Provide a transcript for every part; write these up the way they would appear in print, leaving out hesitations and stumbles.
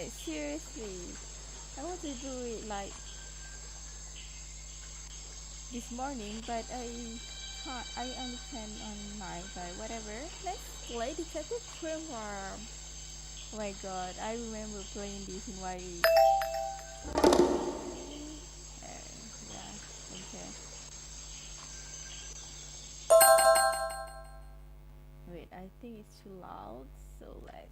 Like seriously, I want to do it like this morning, but I can't. I only can on night. But whatever. Let's play Detective Grimoire. Oh my god, I remember playing this in YE. Yeah, okay. Wait, I think it's too loud, so let's.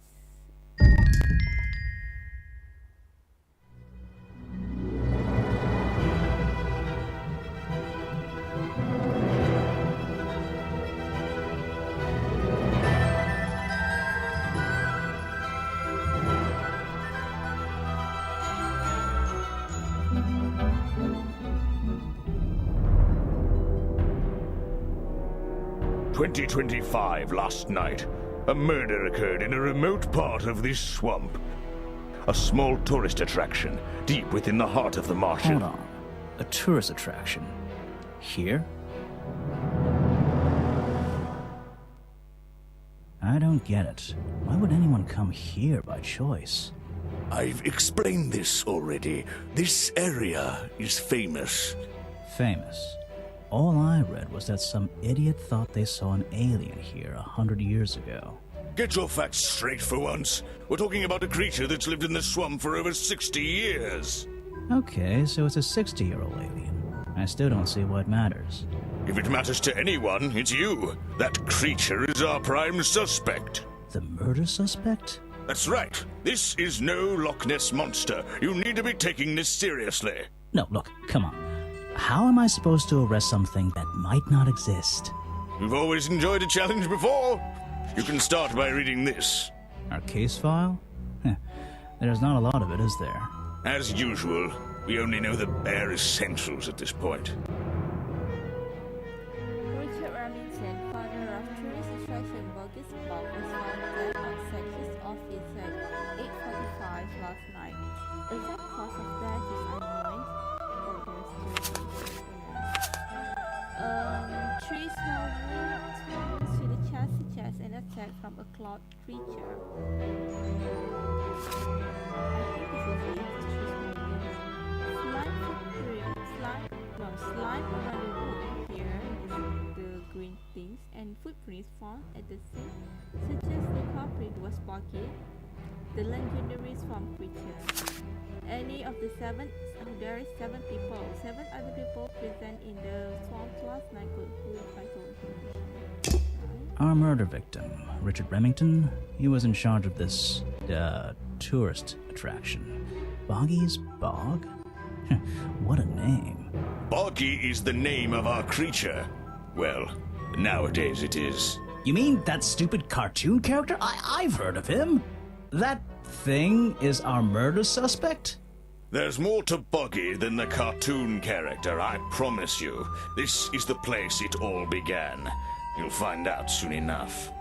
2025 last night, a murder occurred in a remote part of this swamp. A small tourist attraction, deep within the heart of the marsh. Hold on. A tourist attraction? Here? I don't get it. Why would anyone come here by choice? I've explained this already. This area is famous. Famous? All I read was that some idiot thought they saw an alien here 100 years ago. Get your facts straight for once. We're talking about a creature that's lived in the swamp for over 60 years. Okay, so it's a 60-year-old alien. I still don't see what matters. If it matters to anyone, it's you. That creature is our prime suspect. The murder suspect? That's right. This is no Loch Ness monster. You need to be taking this seriously. No, look, come on. How am I supposed to arrest something that might not exist? You've always enjoyed a challenge before. You can start by reading this. Our case file? There's not a lot of it, is there? As usual, we only know the bare essentials at this point. Richard Remington, father of tourist attraction Bogus Bog, was found dead outside his office at 8:45 last night. Exact cause of death is unknown. Three small wounds to the chest suggest an attack from a cloud creature. I think this is it. Slime around the wound here is the green things, and footprints found at the scene suggest the culprit was Boggy, the legendary swamp creature. Any of the there is 7 people. 7 other people present in the swamp last night could hold vital information. Our murder victim, Richard Remington, he was in charge of this, tourist attraction. Boggy's Bog? What a name. Boggy is the name of our creature. Well, nowadays it is. You mean that stupid cartoon character? I've heard of him. That thing is our murder suspect? There's more to Boggy than the cartoon character, I promise you. This is the place it all began. You'll find out soon enough.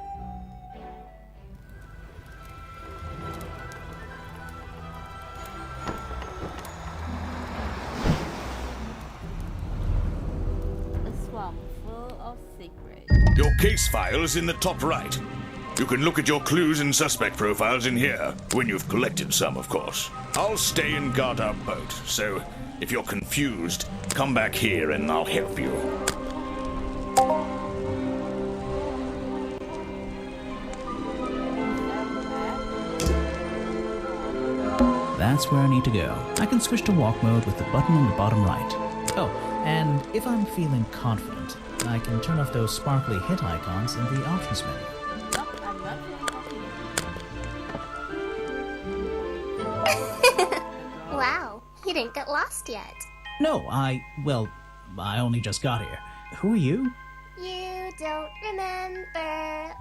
A swamp full of secrets. Your case file is in the top right. You can look at your clues and suspect profiles in here, when you've collected some, of course. I'll stay and guard our boat, so if you're confused, come back here and I'll help you. That's where I need to go. I can switch to walk mode with the button in the bottom right. Oh, and if I'm feeling confident, I can turn off those sparkly hit icons in the options menu. Wow, you didn't get lost yet. No, I only just got here. Who are you? You don't remember.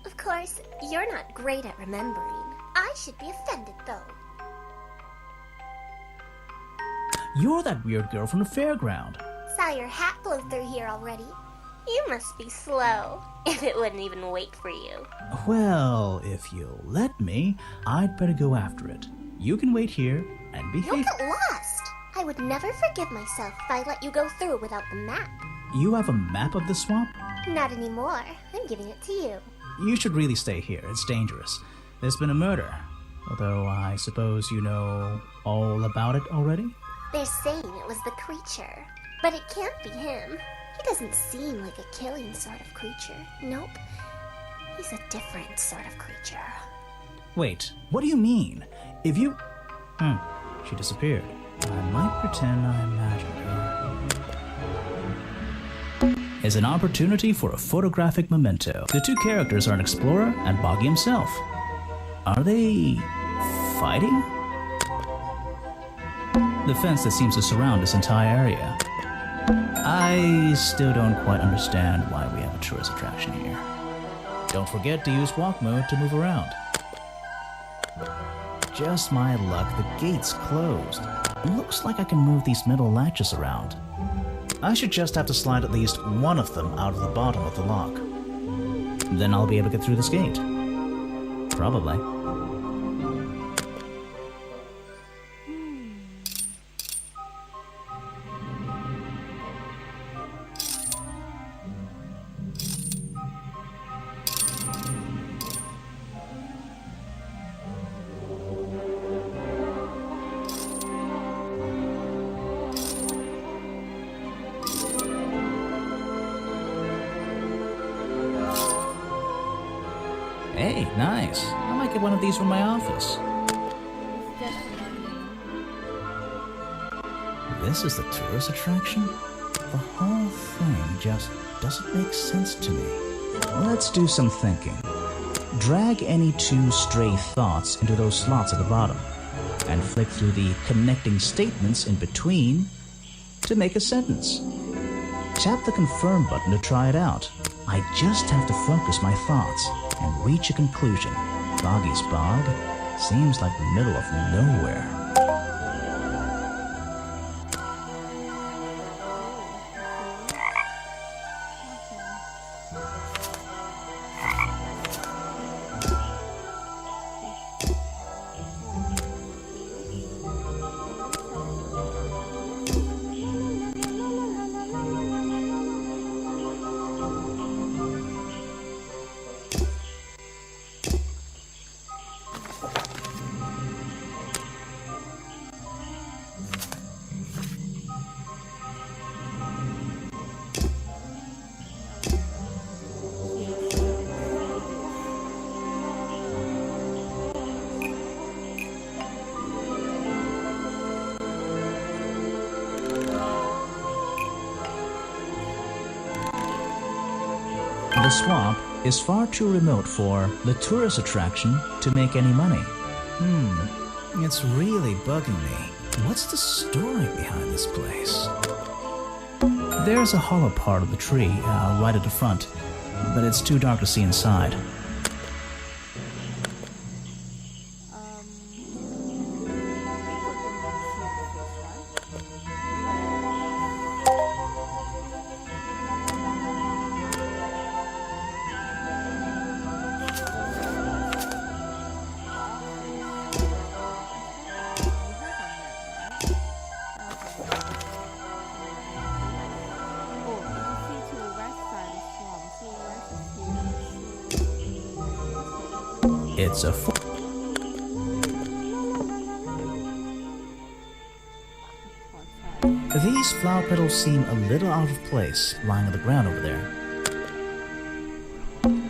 Of course, you're not great at remembering. I should be offended, though. You're that weird girl from the fairground. Saw your hat blow through here already. You must be slow, if it wouldn't even wait for you. Well, if you'll let me, I'd better go after it. You can wait here and be You'll faithful. get lost. I would never forgive myself if I let you go through without the map. You have a map of the swamp? Not anymore. I'm giving it to you. You should really stay here. It's dangerous. There's been a murder. Although I suppose you know all about it already? They're saying it was the creature, but it can't be him. He doesn't seem like a killing sort of creature. Nope. He's a different sort of creature. Wait, what do you mean? If you... she disappeared. I might pretend I imagined her. Is an opportunity for a photographic memento. The two characters are an explorer and Boggy himself. Are they... fighting? The fence that seems to surround this entire area. I still don't quite understand why we have a tourist attraction here. Don't forget to use walk mode to move around. Just my luck, the gate's closed. Looks like I can move these metal latches around. I should just have to slide at least one of them out of the bottom of the lock. Then I'll be able to get through this gate. Probably. Hey, nice. I might get one of these from my office. This is the tourist attraction? The whole thing just doesn't make sense to me. Let's do some thinking. Drag any two stray thoughts into those slots at the bottom, and flick through the connecting statements in between to make a sentence. Tap the confirm button to try it out. I just have to focus my thoughts and reach a conclusion. Boggy's Bog seems like the middle of nowhere. The swamp is far too remote for the tourist attraction to make any money. It's really bugging me. What's the story behind this place? There's a hollow part of the tree right at the front, but it's too dark to see inside. It's a These flower petals seem a little out of place, lying on the ground over there.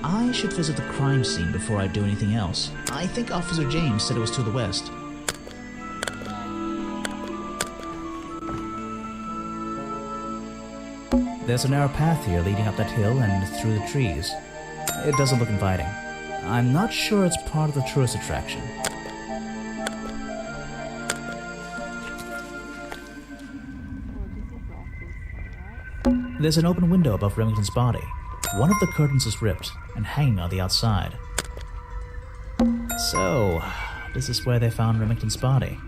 I should visit the crime scene before I do anything else. I think Officer James said it was to the west. There's a narrow path here leading up that hill and through the trees. It doesn't look inviting. I'm not sure it's part of the tourist attraction. There's an open window above Remington's body. One of the curtains is ripped and hanging on the outside. So, this is where they found Remington's body.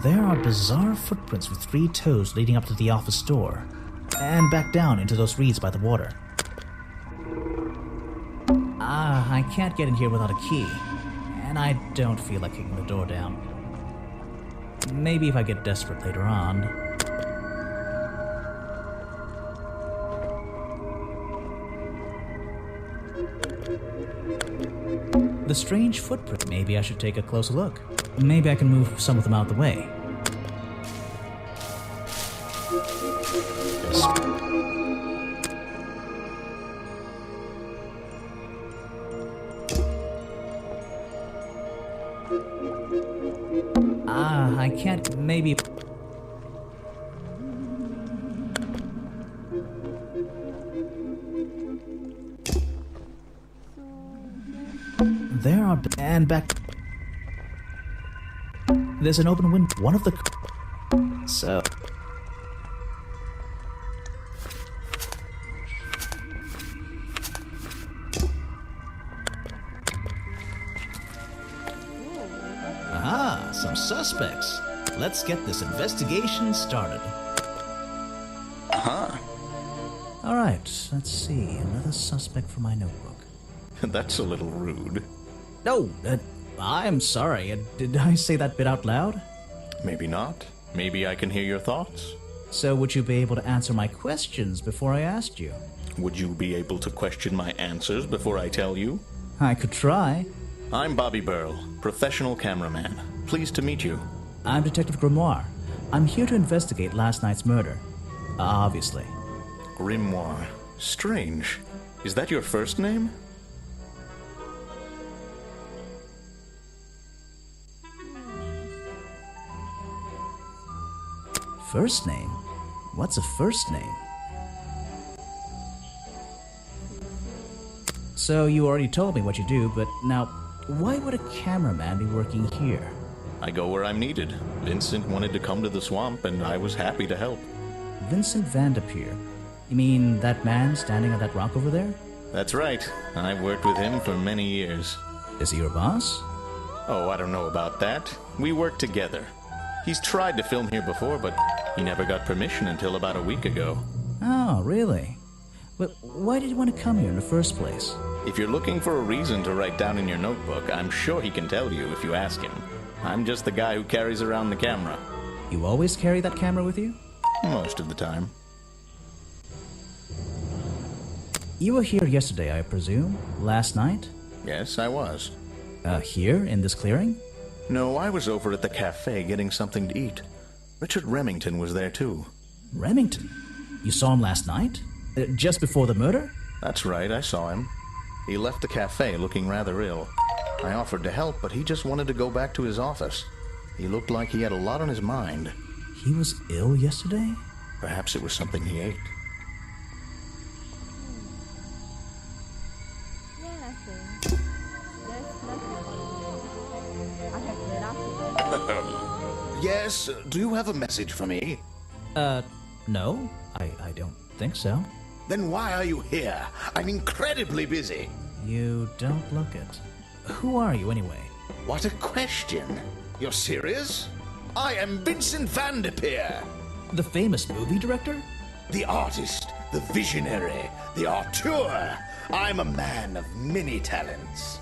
There are bizarre footprints with 3 toes leading up to the office door, and back down into those reeds by the water. I can't get in here without a key, and I don't feel like kicking the door down. Maybe if I get desperate later on. The strange footprint. Maybe I should take a closer look. Maybe I can move some of them out of the way. I can't. Maybe. There are. And back. There's an open window. One of the. So. Ah, some suspects. Let's get this investigation started. Uh-huh. All right, let's see. Another suspect for my notebook. That's a little rude. No, I'm sorry. Did I say that bit out loud? Maybe not. Maybe I can hear your thoughts. So would you be able to answer my questions before I asked you? Would you be able to question my answers before I tell you? I could try. I'm Bobby Burl, professional cameraman. Pleased to meet you. I'm Detective Grimoire. I'm here to investigate last night's murder. Obviously. Grimoire. Strange. Is that your first name? First name? What's a first name? So you already told me what you do, but now, why would a cameraman be working here? I go where I'm needed. Vincent wanted to come to the swamp, and I was happy to help. Vincent Vanderpeer? You mean that man standing on that rock over there? That's right. I've worked with him for many years. Is he your boss? Oh, I don't know about that. We work together. He's tried to film here before, but he never got permission until about a week ago. Oh, really? But why did you want to come here in the first place? If you're looking for a reason to write down in your notebook, I'm sure he can tell you if you ask him. I'm just the guy who carries around the camera. You always carry that camera with you? Most of the time. You were here yesterday, I presume? Last night? Yes, I was. Here, in this clearing? No, I was over at the cafe getting something to eat. Richard Remington was there too. Remington? You saw him last night? Just before the murder? That's right, I saw him. He left the cafe looking rather ill. I offered to help, but he just wanted to go back to his office. He looked like he had a lot on his mind. He was ill yesterday? Perhaps it was something he ate. Yeah, nothing. There's nothing. I have nothing. Yes, do you have a message for me? No. I don't think so. Then why are you here? I'm incredibly busy. You don't look it. Who are you, anyway? What a question. You're serious? I am Vincent Vanderpeer. The famous movie director? The artist, the visionary, the auteur. I'm a man of many talents.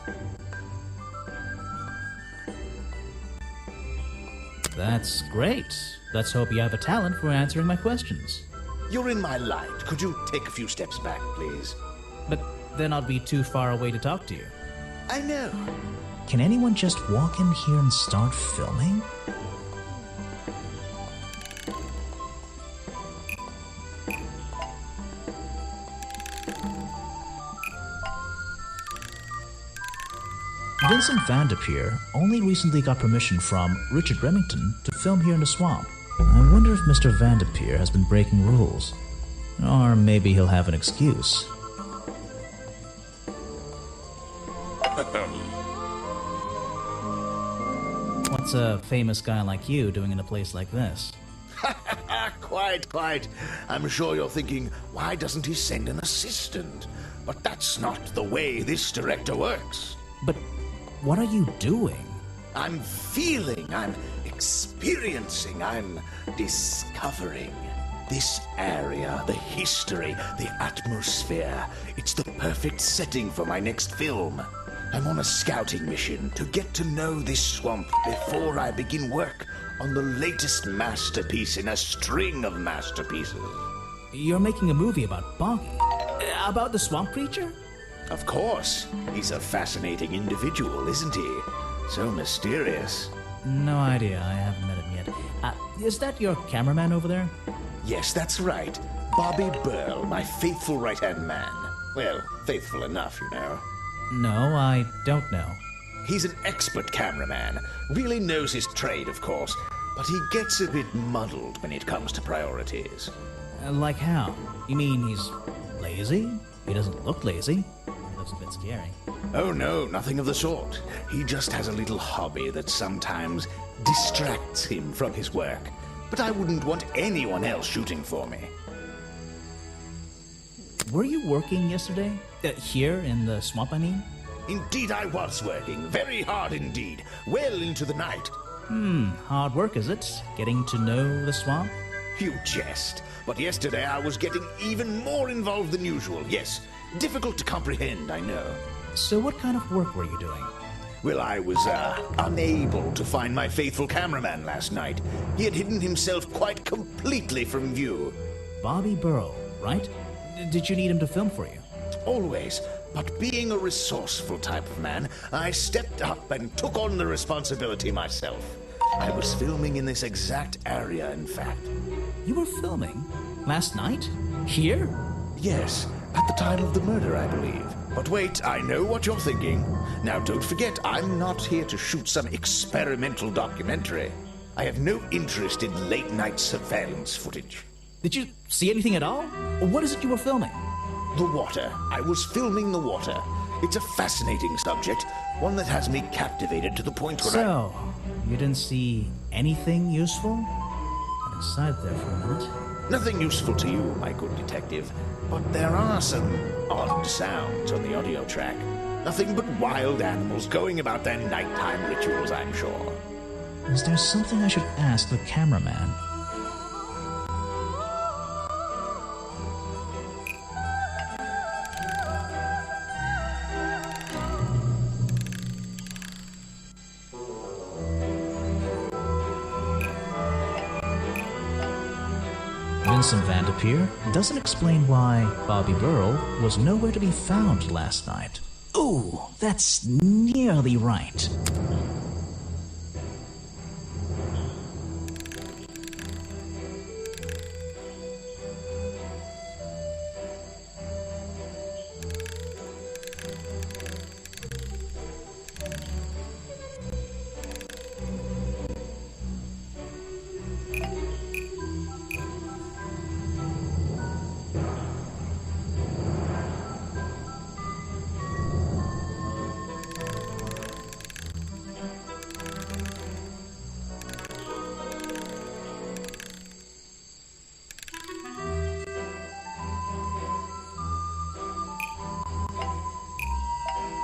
That's great. Let's hope you have a talent for answering my questions. You're in my light. Could you take a few steps back, please? But then I'll be too far away to talk to you. I know. Can anyone just walk in here and start filming? Vincent Vanderpeer only recently got permission from Richard Remington to film here in the swamp. I wonder if Mr. Vanderpeer has been breaking rules. Or maybe he'll have an excuse. What's a famous guy like you doing in a place like this? Quite. I'm sure you're thinking, why doesn't he send an assistant? But that's not the way this director works. But what are you doing? I'm feeling, I'm experiencing, I'm discovering. This area, the history, the atmosphere, it's the perfect setting for my next film. I'm on a scouting mission to get to know this swamp before I begin work on the latest masterpiece in a string of masterpieces. You're making a movie about Boggy? About the swamp creature? Of course. He's a fascinating individual, isn't he? So mysterious. No idea. I haven't met him yet. Is that your cameraman over there? Yes, that's right. Bobby Burl, my faithful right-hand man. Well, faithful enough, you know. No, I don't know. He's an expert cameraman. Really knows his trade, of course. But he gets a bit muddled when it comes to priorities. Like how? You mean he's lazy? He doesn't look lazy. He looks a bit scary. Oh no, nothing of the sort. He just has a little hobby that sometimes distracts him from his work. But I wouldn't want anyone else shooting for me. Were you working yesterday? Here in the swamp, I mean? Indeed I was working, very hard indeed, well into the night. Hard work, is it? Getting to know the swamp? You jest, but yesterday I was getting even more involved than usual. Yes, difficult to comprehend, I know. So what kind of work were you doing? Well, I was, unable to find my faithful cameraman last night. He had hidden himself quite completely from view. Bobby Burrow, right? Did you need him to film for you? Always. But being a resourceful type of man, I stepped up and took on the responsibility myself. I was filming in this exact area, in fact. You were filming? Last night? Here? Yes, at the time of the murder, I believe. But wait, I know what you're thinking. Now, don't forget, I'm not here to shoot some experimental documentary. I have no interest in late-night surveillance footage. Did you see anything at all? What is it you were filming? The water. I was filming the water. It's a fascinating subject, one that has me captivated to the point where So, you didn't see anything useful? Got inside there for a minute. Nothing useful to you, my good detective, but there are some odd sounds on the audio track. Nothing but wild animals going about their nighttime rituals, I'm sure. Is there something I should ask the cameraman? Vincent Van de Peer doesn't explain why Bobby Burrow was nowhere to be found last night. Ooh, that's nearly right.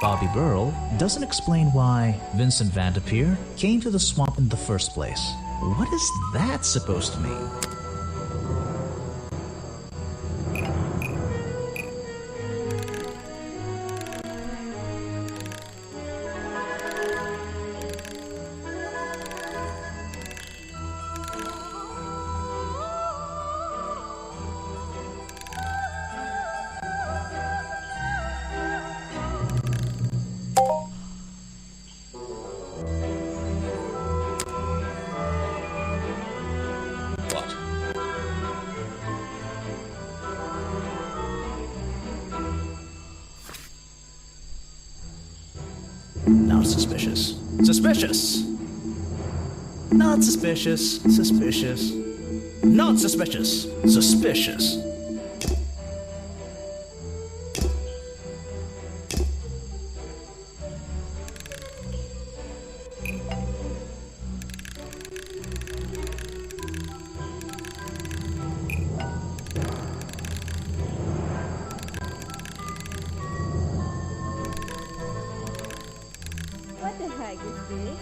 Bobby Burrow doesn't explain why Vincent Van de Peer came to the swamp in the first place. What is that supposed to mean? Not suspicious. Suspicious! Not suspicious. Suspicious. Not suspicious. Suspicious. What the heck is this?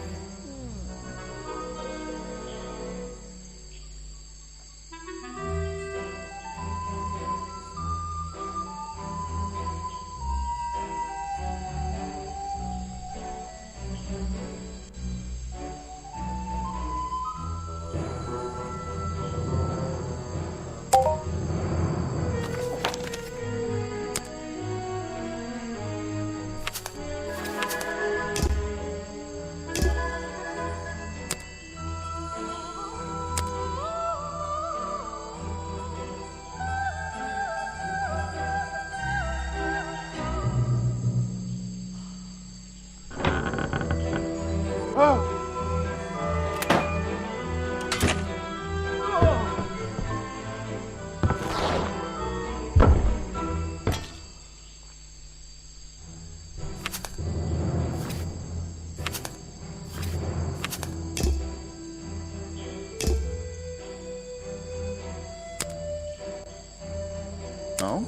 Oh?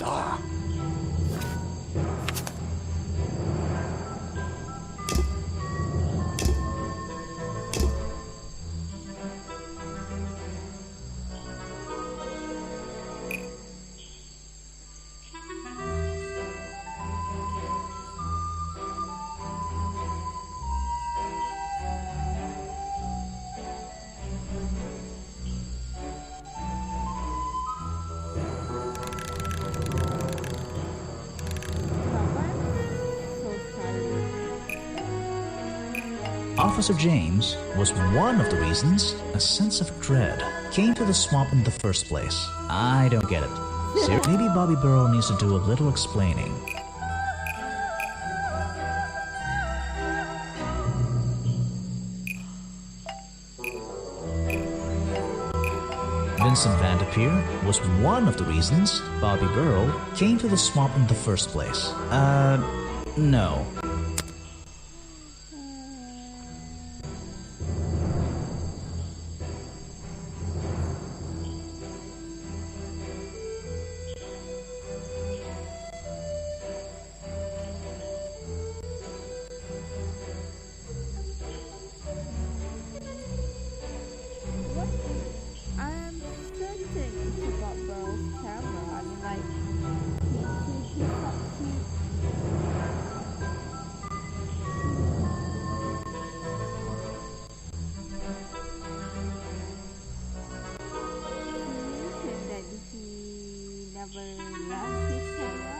Ah. Officer James was one of the reasons a sense of dread came to the swamp in the first place. I don't get it. So maybe Bobby Burrow needs to do a little explaining. Vincent Van Derveer was one of the reasons Bobby Burrow came to the swamp in the first place. No. I'm certain it's about Burrow's camera. I mean, like, he mentioned that he never left his camera,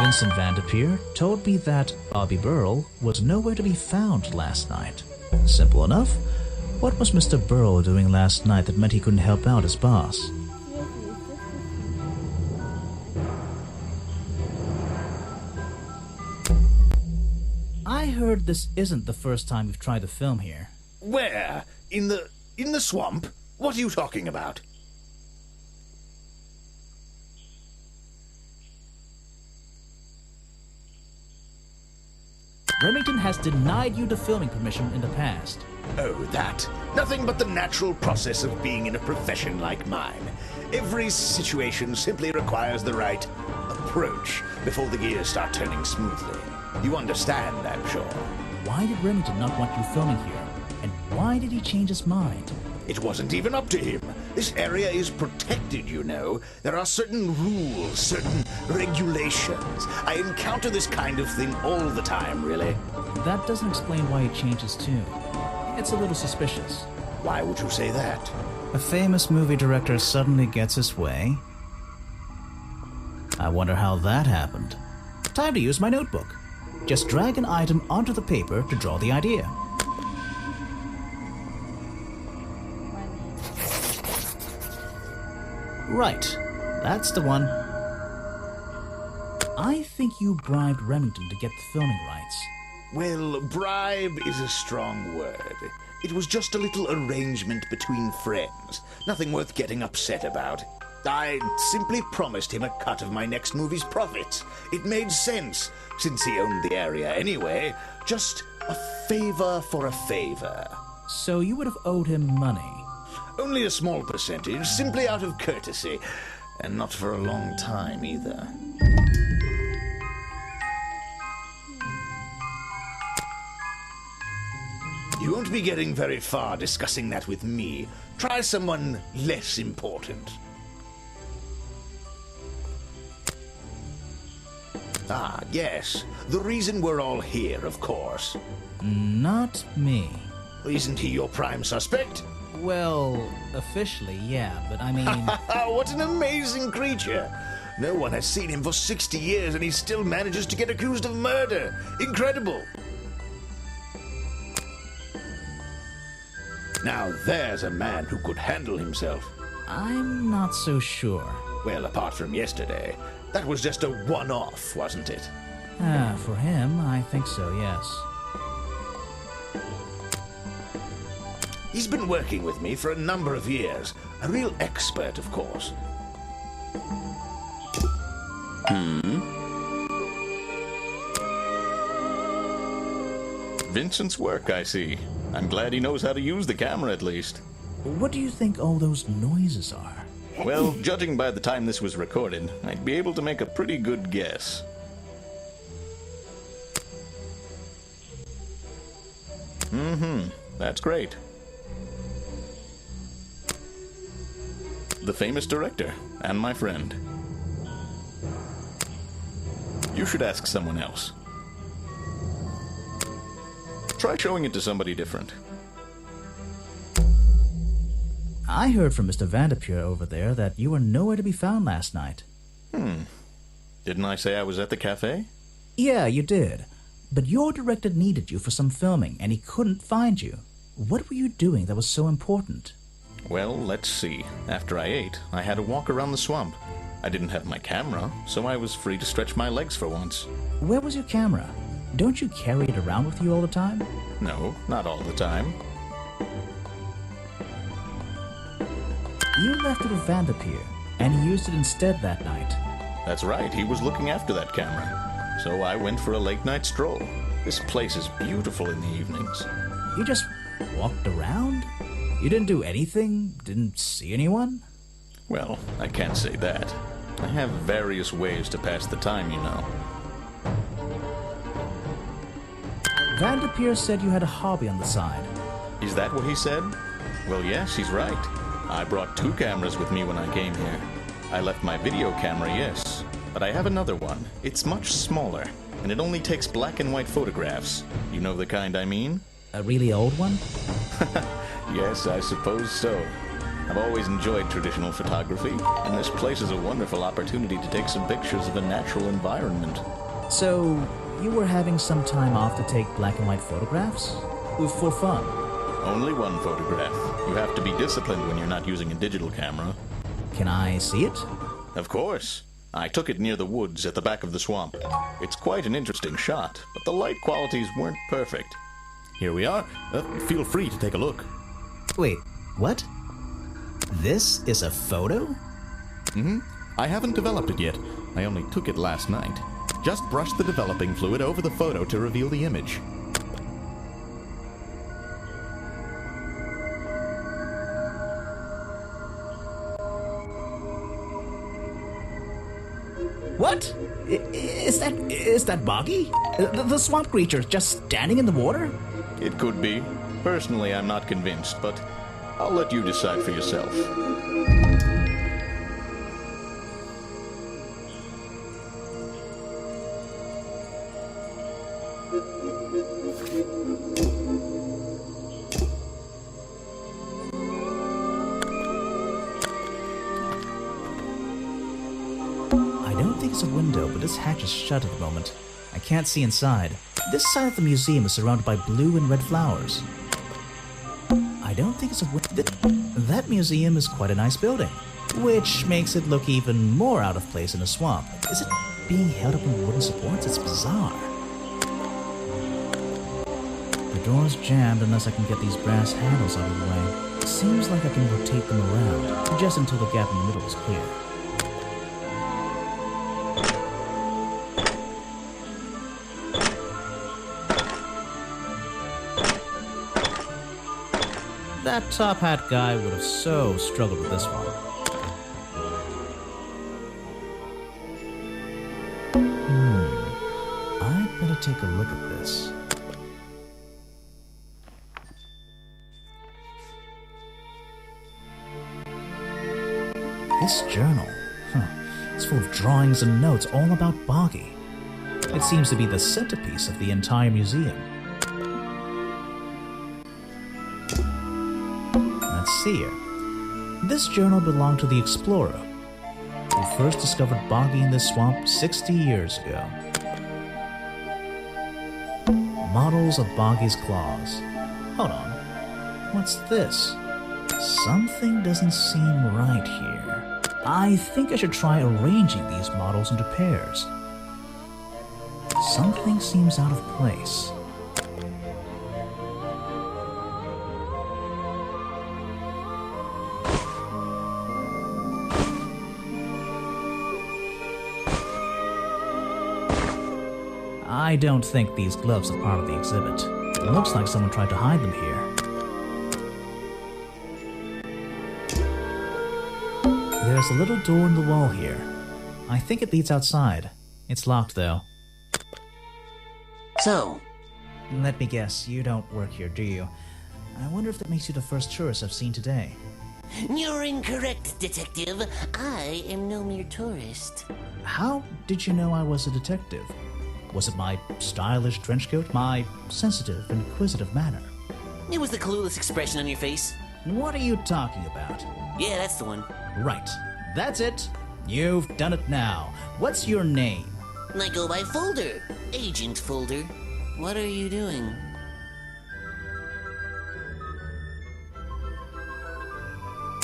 Vincent Van Derveer told me that Bobby Burrow was nowhere to be found last night. Simple enough. What was Mr. Burrow doing last night that meant he couldn't help out his boss? seriously, it's just I heard this isn't the first time you've tried to film here. Where? In the swamp? What are you talking about? Remington has denied you the filming permission in the past. Oh, that. Nothing but the natural process of being in a profession like mine. Every situation simply requires the right approach before the gears start turning smoothly. You understand, I'm sure. Why did Remington not want you filming here? And why did he change his mind? It wasn't even up to him. This area is protected, you know. There are certain rules, certain regulations. I encounter this kind of thing all the time, really. That doesn't explain why he changed his tune. It's a little suspicious. Why would you say that? A famous movie director suddenly gets his way. I wonder how that happened. Time to use my notebook. Just drag an item onto the paper to draw the idea. Right, that's the one. I think you bribed Remington to get the filming rights. Well, bribe is a strong word. It was just a little arrangement between friends. Nothing worth getting upset about. I simply promised him a cut of my next movie's profits. It made sense, since he owned the area anyway. Just a favor for a favor. So you would have owed him money. Only a small percentage, simply out of courtesy. And not for a long time, either. You won't be getting very far discussing that with me. Try someone less important. Ah, yes. The reason we're all here, of course. Not me. Isn't he your prime suspect? Well, officially, yeah, but I mean... What an amazing creature! No one has seen him for 60 years and he still manages to get accused of murder. Incredible! Now there's a man who could handle himself. I'm not so sure. Well, apart from yesterday, that was just a one-off, wasn't it? For him, I think so, yes. He's been working with me for a number of years. A real expert, of course. Vincent's work, I see. I'm glad he knows how to use the camera at least. What do you think all those noises are? Well, judging by the time this was recorded, I'd be able to make a pretty good guess. That's great. The famous director, and my friend. You should ask someone else. Try showing it to somebody different. I heard from Mr. Vanderpure over there that you were nowhere to be found last night. Didn't I say I was at the cafe? Yeah, you did. But your director needed you for some filming, and he couldn't find you. What were you doing that was so important? Well, let's see. After I ate, I had to walk around the swamp. I didn't have my camera, so I was free to stretch my legs for once. Where was your camera? Don't you carry it around with you all the time? No, not all the time. You left it with Vanderpure, and he used it instead that night. That's right, he was looking after that camera. So I went for a late-night stroll. This place is beautiful in the evenings. You just walked around? You didn't do anything? Didn't see anyone? Well, I can't say that. I have various ways to pass the time, you know. Vanderpure said you had a hobby on the side. Is that what he said? Well, yes, he's right. I brought 2 cameras with me when I came here. I left my video camera, yes, but I have another one. It's much smaller, and it only takes black and white photographs. You know the kind I mean? A really old one? Yes, I suppose so. I've always enjoyed traditional photography, and this place is a wonderful opportunity to take some pictures of a natural environment. So, you were having some time off to take black and white photographs? For fun? Only one photograph. You have to be disciplined when you're not using a digital camera. Can I see it? Of course. I took it near the woods at the back of the swamp. It's quite an interesting shot, but the light qualities weren't perfect. Here we are. Feel free to take a look. Wait, what? This is a photo? I haven't developed it yet. I only took it last night. Just brush the developing fluid over the photo to reveal the image. What? Is that Boggy? The swamp creature just standing in the water? It could be. Personally, I'm not convinced, but I'll let you decide for yourself. I don't think it's a window, but this hatch is shut at the moment. I can't see inside. This side of the museum is surrounded by blue and red flowers. I don't think it's a window. That museum is quite a nice building, which makes it look even more out of place in a swamp. Is it being held up on wooden supports? It's bizarre. The door's jammed unless I can get these brass handles out of the way. Seems like I can rotate them around, just until the gap in the middle is clear. That top hat guy would have so struggled with this one. I'd better take a look at this. This journal, it's full of drawings and notes all about Boggy. It seems to be the centerpiece of the entire museum. Let's see here. This journal belonged to the explorer who first discovered Boggy in this swamp 60 years ago. Models of Boggy's claws. Hold on. What's this? Something doesn't seem right here. I think I should try arranging these models into pairs. Something seems out of place. I don't think these gloves are part of the exhibit. It looks like someone tried to hide them here. There's a little door in the wall here. I think it leads outside. It's locked, though. So, Let me guess, you don't work here, do you? I wonder if that makes you the first tourist I've seen today. you're incorrect, Detective. I am no mere tourist. How did you know I was a detective? Was it my stylish trench coat? My sensitive, inquisitive manner? It was the clueless expression on your face. What are you talking about? Yeah, that's the one. Right. That's it. You've done it now. What's your name? I go by Folder. Agent Folder. What are you doing?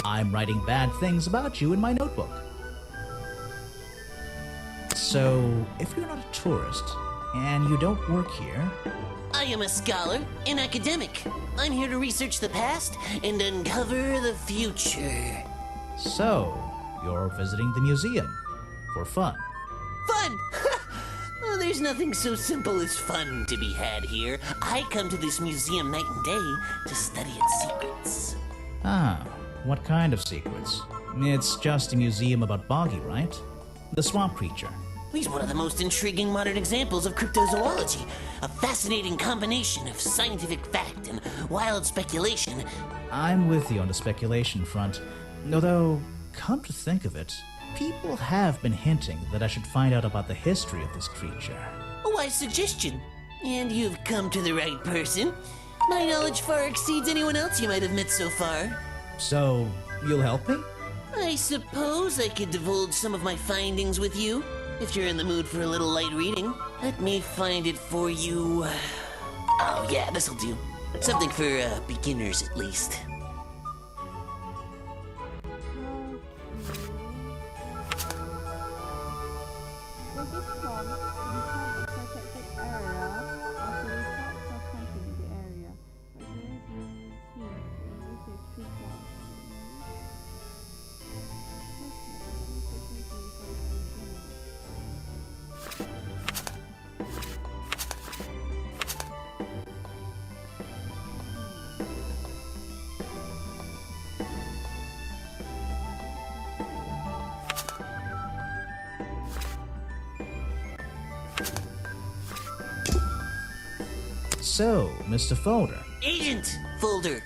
I'm writing bad things about you in my notebook. So, if you're not a tourist, and you don't work here, I am a scholar, an academic. I'm here to research the past and uncover the future. so you're visiting the museum for fun. Fun! Oh, there's nothing so simple as fun to be had here. I come to this museum night and day to study its secrets. Ah, what kind of secrets? It's just a museum about Boggy, right? The swamp creature. He's one of the most intriguing modern examples of cryptozoology, a fascinating combination of scientific fact and wild speculation. I'm with you on the speculation front. Although, come to think of it, people have been hinting that I should find out about the history of this creature. A wise suggestion. And you've come to the right person. My knowledge far exceeds anyone else you might have met so far. So, you'll help me? I suppose I could divulge some of my findings with you, if you're in the mood for a little light reading. Let me find it for you. Oh yeah, this'll do. Something for beginners at least. So this form becomes a protected area of the reports of hunting in the area. But there is no hint in research report. So, Mr. Folder. Agent Folder.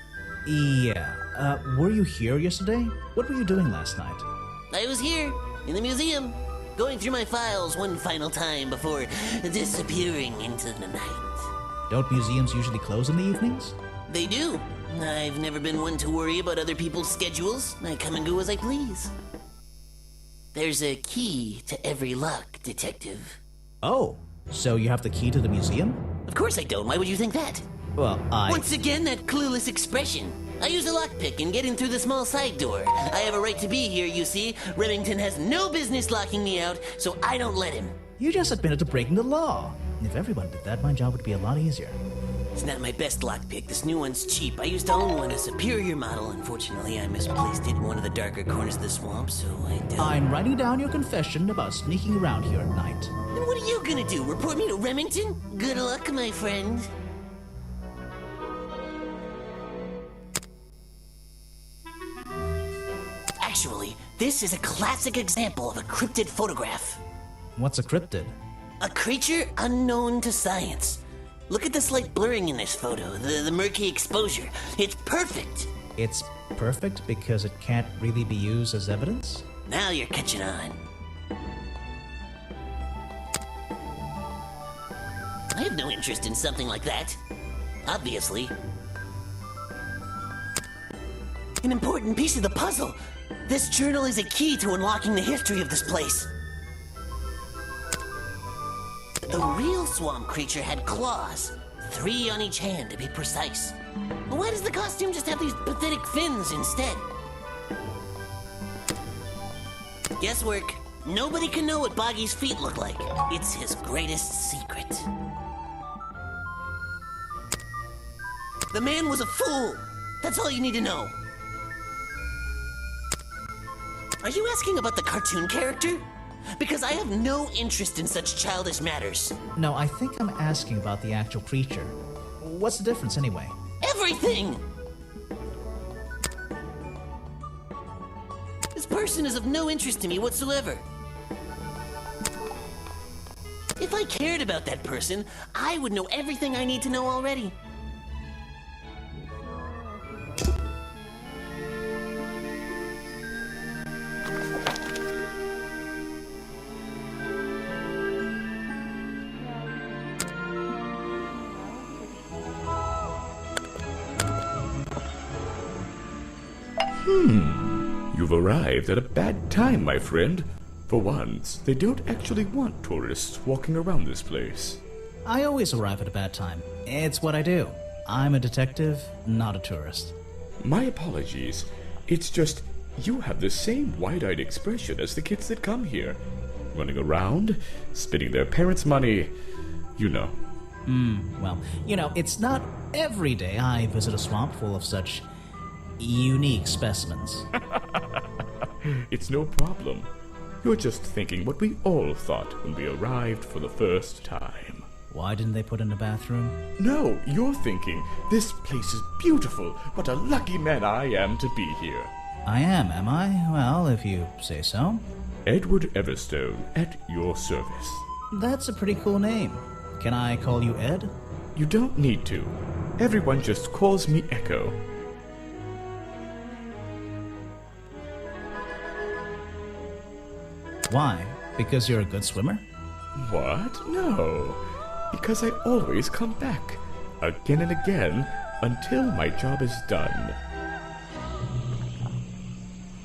Yeah, were you here yesterday? What were you doing last night? I was here, in the museum, going through my files one final time before disappearing into the night. Don't museums usually close in the evenings? They do. I've never been one to worry about other people's schedules. I come and go as I please. There's a key to every lock, Detective. Oh, so you have the key to the museum? Of course I don't. Why would you think that? Well, Once again, that clueless expression. I use a lockpick and get in through the small side door. I have a right to be here, you see. Remington has no business locking me out, so I don't let him. You just admitted to breaking the law. If everyone did that, my job would be a lot easier. It's not my best lockpick. This new one's cheap. I used to own one, a superior model. Unfortunately, I misplaced it in one of the darker corners of the swamp, so I don't... I'm writing down your confession about sneaking around here at night. And what are you gonna do? Report me to Remington? Good luck, my friend. Actually, this is a classic example of a cryptid photograph. What's a cryptid? A creature unknown to science. Look at the slight blurring in this photo, the murky exposure. It's perfect. It's perfect because it can't really be used as evidence? Now you're catching on. I have no interest in something like that. Obviously. An important piece of the puzzle. This journal is a key to unlocking the history of this place. The real swamp creature had claws. 3 on each hand, to be precise. Why does the costume just have these pathetic fins instead? Guesswork. Nobody can know what Boggy's feet look like. It's his greatest secret. The man was a fool. That's all you need to know. Are you asking about the cartoon character? Because I have no interest in such childish matters. No, I think I'm asking about the actual creature. What's the difference anyway? Everything! This person is of no interest to me whatsoever. If I cared about that person, I would know everything I need to know already. You've arrived at a bad time, my friend. For once, they don't actually want tourists walking around this place. I always arrive at a bad time. It's what I do. I'm a detective, not a tourist. My apologies. It's just, you have the same wide-eyed expression as the kids that come here. Running around, spending their parents' money, you know. Well, it's not every day I visit a swamp full of such unique specimens. It's no problem. You're just thinking what we all thought when we arrived for the first time. Why didn't they put in a bathroom? No, you're thinking, this place is beautiful. What a lucky man I am to be here. I am I? Well, if you say so. Edward Everstone, at your service. That's a pretty cool name. Can I call you Ed? You don't need to. Everyone just calls me Echo. Why? Because you're a good swimmer? What? No. Because I always come back. Again and again, until my job is done.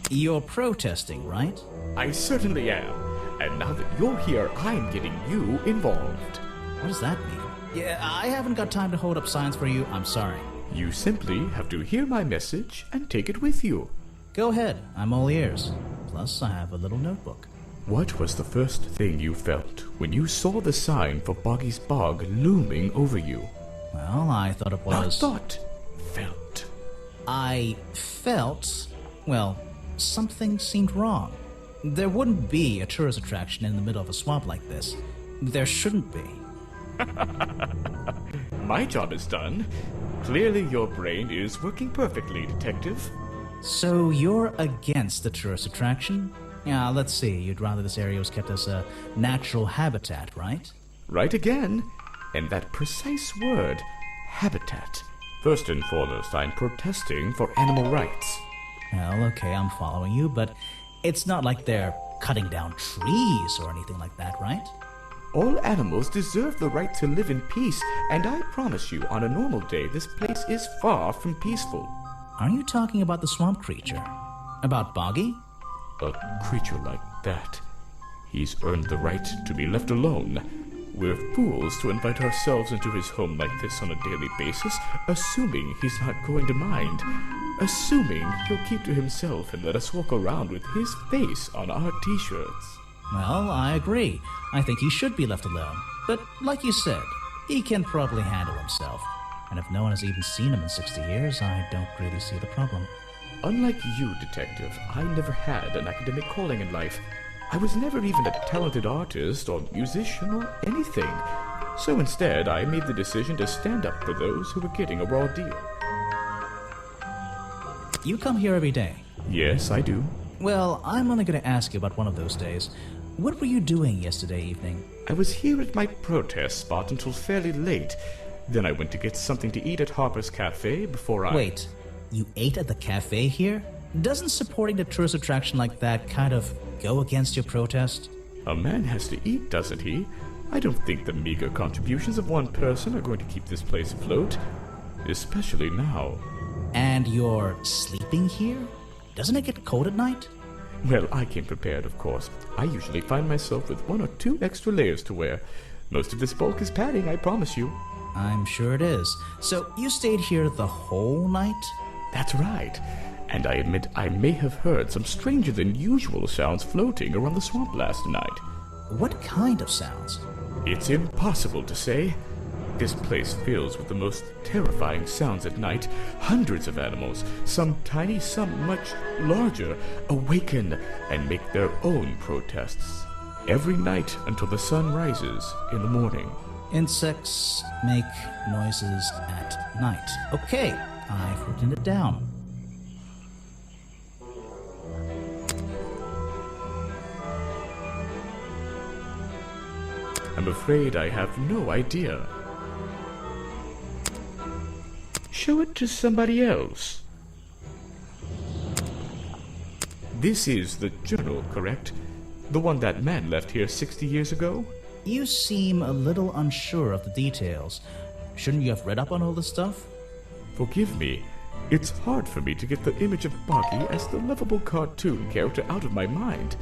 You're protesting, right? I certainly am. And now that you're here, I'm getting you involved. What does that mean? Yeah, I haven't got time to hold up signs for you. I'm sorry. You simply have to hear my message and take it with you. Go ahead. I'm all ears. Plus, I have a little notebook. What was the first thing you felt when you saw the sign for Boggy's Bog looming over you? Well, I thought it was... Not thought. Felt. I felt... Well, something seemed wrong. There wouldn't be a tourist attraction in the middle of a swamp like this. There shouldn't be. My job is done. Clearly your brain is working perfectly, Detective. So you're against the tourist attraction? Yeah, let's see. You'd rather this area was kept as a natural habitat, right? Right again. And that precise word, habitat. First and foremost, I'm protesting for animal rights. Well, okay, I'm following you, but it's not like they're cutting down trees or anything like that, right? All animals deserve the right to live in peace, and I promise you, on a normal day, this place is far from peaceful. Are you talking about the swamp creature? About Boggy? A creature like that. He's earned the right to be left alone. We're fools to invite ourselves into his home like this on a daily basis, assuming he's not going to mind. Assuming he'll keep to himself and let us walk around with his face on our t-shirts. Well, I agree. I think he should be left alone. But like you said, he can probably handle himself. And if no one has even seen him in 60 years, I don't really see the problem. Unlike you, Detective, I never had an academic calling in life. I was never even a talented artist or musician or anything. So instead, I made the decision to stand up for those who were getting a raw deal. You come here every day? Yes, I do. Well, I'm only going to ask you about one of those days. What were you doing yesterday evening? I was here at my protest spot until fairly late. Then I went to get something to eat at Harper's Cafe before I... Wait, you ate at the cafe here? Doesn't supporting the tourist attraction like that kind of go against your protest? A man has to eat, doesn't he? I don't think the meager contributions of one person are going to keep this place afloat. Especially now. And you're sleeping here? Doesn't it get cold at night? Well, I came prepared, of course. I usually find myself with 1 or 2 extra layers to wear. Most of this bulk is padding, I promise you. I'm sure it is. So you stayed here the whole night? That's right. And I admit I may have heard some stranger than usual sounds floating around the swamp last night. What kind of sounds? It's impossible to say. This place fills with the most terrifying sounds at night. Hundreds of animals, some tiny, some much larger, awaken and make their own protests. Every night until the sun rises in the morning. Insects make noises at night. Okay, I've written it down. I'm afraid I have no idea. Show it to somebody else. This is the journal, correct? The one that man left here 60 years ago? You seem a little unsure of the details. Shouldn't you have read up on all this stuff? Forgive me. It's hard for me to get the image of Boggy as the lovable cartoon character out of my mind.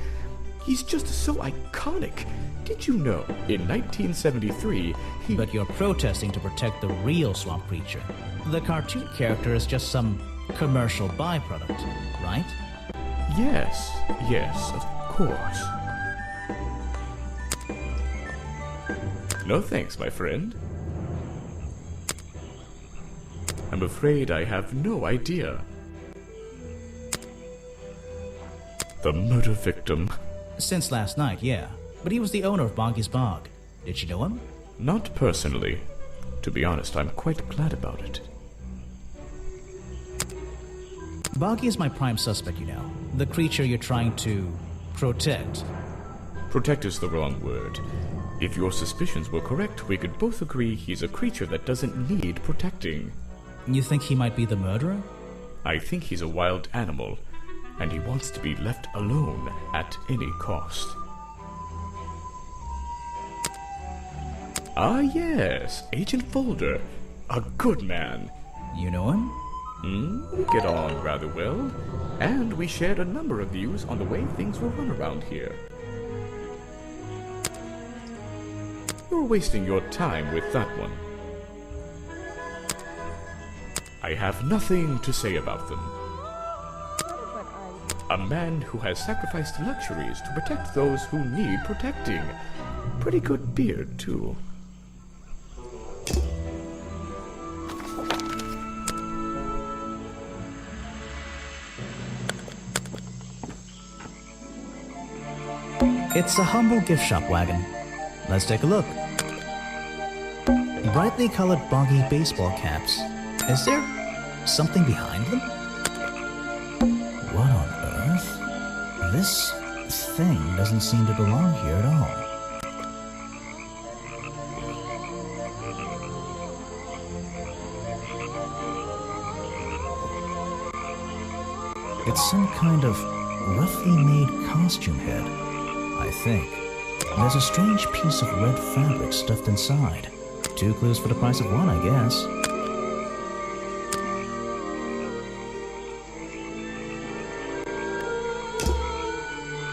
He's just so iconic. Did you know, in 1973, he... But you're protesting to protect the real swamp creature. The cartoon character is just some commercial byproduct, right? Yes, of course. No thanks, my friend. I'm afraid I have no idea. The murder victim. Since last night, yeah. But he was the owner of Boggy's Bog. Did you know him? Not personally. To be honest, I'm quite glad about it. Boggy is my prime suspect, you know. The creature you're trying to protect. Protect is the wrong word. If your suspicions were correct, we could both agree he's a creature that doesn't need protecting. You think he might be the murderer? I think he's a wild animal, and he wants to be left alone at any cost. Ah yes, Agent Folder. A good man. You know him? We get on rather well, and we shared a number of views on the way things were run around here. You're wasting your time with that one. I have nothing to say about them. A man who has sacrificed luxuries to protect those who need protecting. Pretty good beard, too. It's a humble gift shop wagon. Let's take a look. Brightly colored Boggy baseball caps. Is there something behind them? What on earth? This thing doesn't seem to belong here at all. It's some kind of roughly made costume head, I think. There's a strange piece of red fabric stuffed inside. 2 clues for the price of 1, I guess.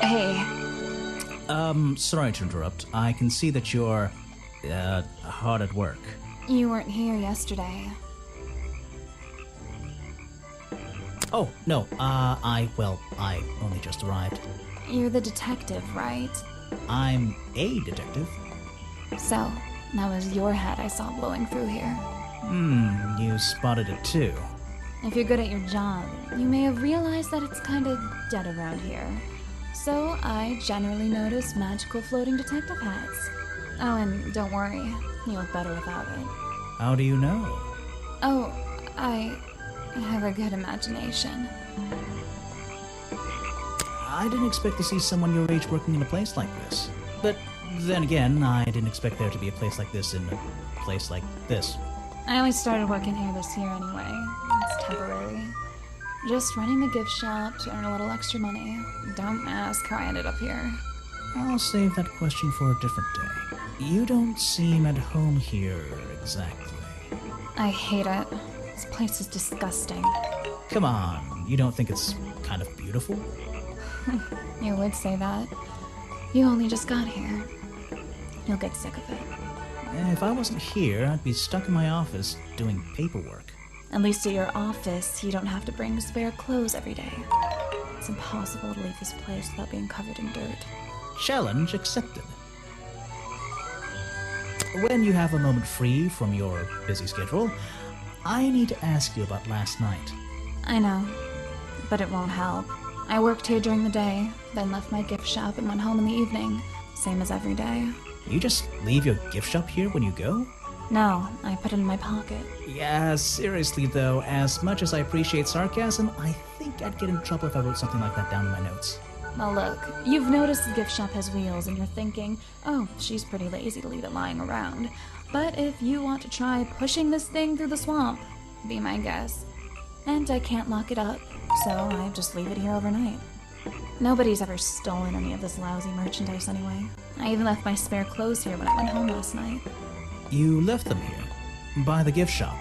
Hey. Sorry to interrupt. I can see that you're, hard at work. You weren't here yesterday. Oh, no, I only just arrived. You're the detective, right? I'm a detective. So, that was your head I saw blowing through here. You spotted it too. If you're good at your job, you may have realized that it's kinda dead around here. So, I generally notice magical floating detective hats. Oh, and don't worry, you look better without it. How do you know? Oh, I have a good imagination. I didn't expect to see someone your age working in a place like this. But then again, I didn't expect there to be a place like this in a place like this. I only started working here this year anyway. It's temporary. Just running the gift shop to earn a little extra money. Don't ask how I ended up here. I'll save that question for a different day. You don't seem at home here exactly. I hate it. This place is disgusting. Come on, you don't think it's kind of beautiful? You would say that. You only just got here. You'll get sick of it. If I wasn't here, I'd be stuck in my office doing paperwork. At least at your office, you don't have to bring spare clothes every day. It's impossible to leave this place without being covered in dirt. Challenge accepted. When you have a moment free from your busy schedule, I need to ask you about last night. I know, but it won't help. I worked here during the day, then left my gift shop and went home in the evening. Same as every day. You just leave your gift shop here when you go? No, I put it in my pocket. Yeah, seriously though, as much as I appreciate sarcasm, I think I'd get in trouble if I wrote something like that down in my notes. Well, look, you've noticed the gift shop has wheels and you're thinking, oh, she's pretty lazy to leave it lying around. But if you want to try pushing this thing through the swamp, be my guest. And I can't lock it up, so I just leave it here overnight. Nobody's ever stolen any of this lousy merchandise anyway. I even left my spare clothes here when I went home last night. You left them here? By the gift shop?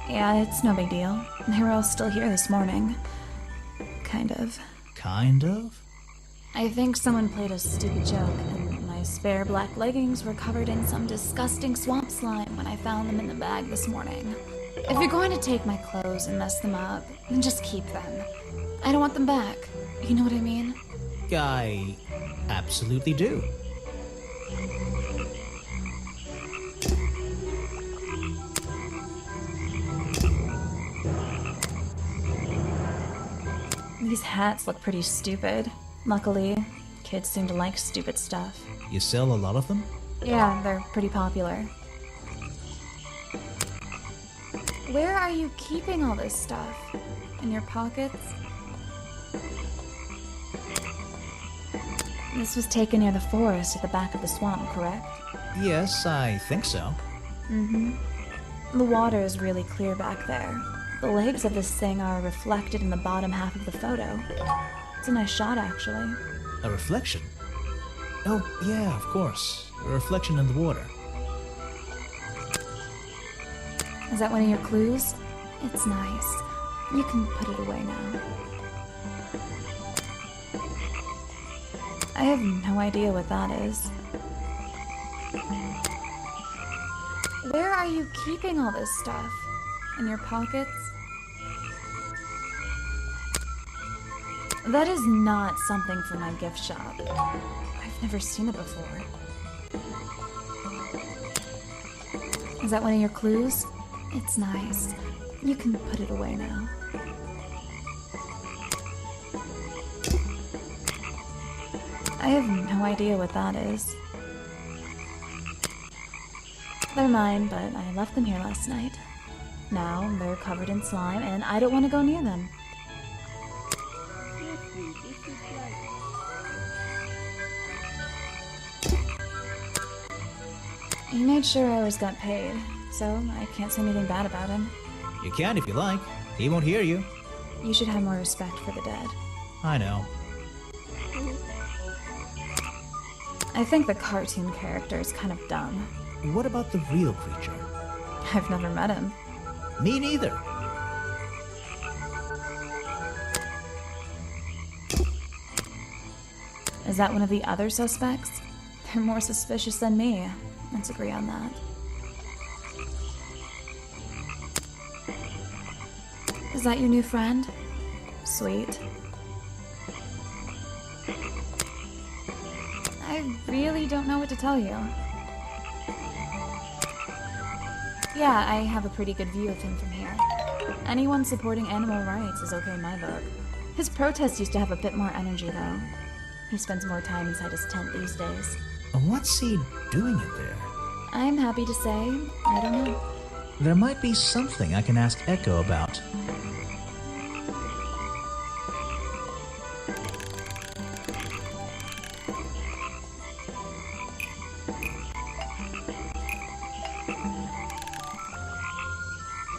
Yeah, it's no big deal. They were all still here this morning. Kind of. Kind of? I think someone played a stupid joke, and my spare black leggings were covered in some disgusting swamp slime when I found them in the bag this morning. If you're going to take my clothes and mess them up, then just keep them. I don't want them back. You know what I mean? I absolutely do. These hats look pretty stupid. Luckily, kids seem to like stupid stuff. You sell a lot of them? Yeah, they're pretty popular. Where are you keeping all this stuff? In your pockets? This was taken near the forest at the back of the swamp, correct? Yes, I think so. Mm-hmm. The water is really clear back there. The legs of this thing are reflected in the bottom half of the photo. It's a nice shot, actually. A reflection? Oh, yeah, of course. A reflection in the water. Is that one of your clues? It's nice. You can put it away now. I have no idea what that is. Where are you keeping all this stuff? In your pockets? That is not something from my gift shop. I've never seen it before. Is that one of your clues? It's nice. You can put it away now. I have no idea what that is. They're mine, but I left them here last night. Now they're covered in slime, and I don't want to go near them. Seriously, this is like... He made sure I always got paid, so I can't say anything bad about him. You can if you like. He won't hear you. You should have more respect for the dead. I know. I think the cartoon character is kind of dumb. What about the real creature? I've never met him. Me neither. Is that one of the other suspects? They're more suspicious than me. Let's agree on that. Is that your new friend? Sweet. I really don't know what to tell you. Yeah, I have a pretty good view of him from here. Anyone supporting animal rights is okay in my book. His protests used to have a bit more energy, though. He spends more time inside his tent these days. What's he doing in there? I'm happy to say, I don't know. There might be something I can ask Echo about.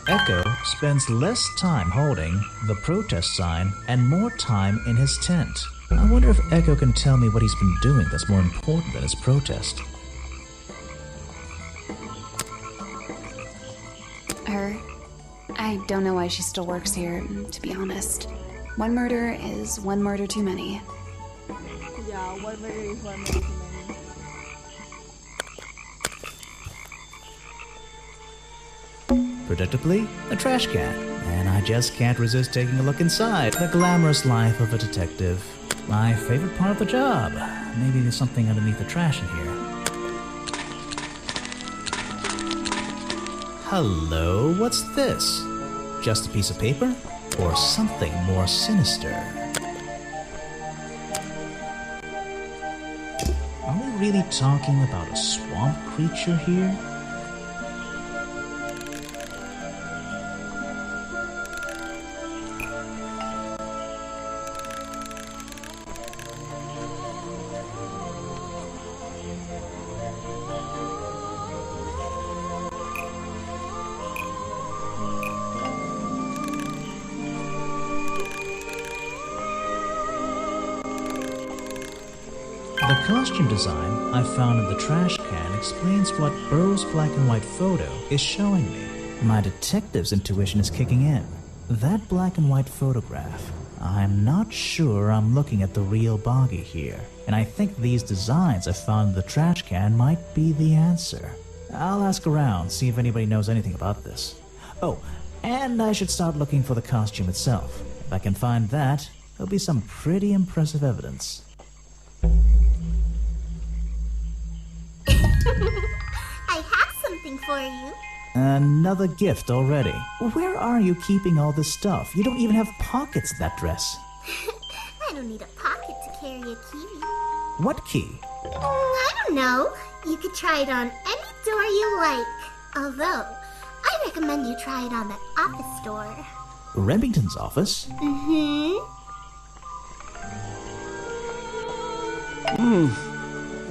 Echo spends less time holding the protest sign and more time in his tent. I wonder if Echo can tell me what he's been doing that's more important than his protest. Her. I don't know why she still works here, to be honest. One murder is one murder too many. Yeah, one murder is one murder too many. Predictably, a trash can. And I just can't resist taking a look inside. The glamorous life of a detective. My favorite part of the job. Maybe there's something underneath the trash in here. Hello, what's this? Just a piece of paper? Or something more sinister? Are we really talking about a swamp creature here? The costume design I found in the trash can explains what Burrow's black and white photo is showing me. My detective's intuition is kicking in. That black and white photograph. I'm not sure I'm looking at the real Boggy here, and I think these designs I found in the trash can might be the answer. I'll ask around, see if anybody knows anything about this. Oh, and I should start looking for the costume itself. If I can find that, there'll be some pretty impressive evidence. I have something for you. Another gift already. Where are you keeping all this stuff? You don't even have pockets in that dress. I don't need a pocket to carry a key. What key? I don't know. You could try it on any door you like. Although, I recommend you try it on that office door. Remington's office?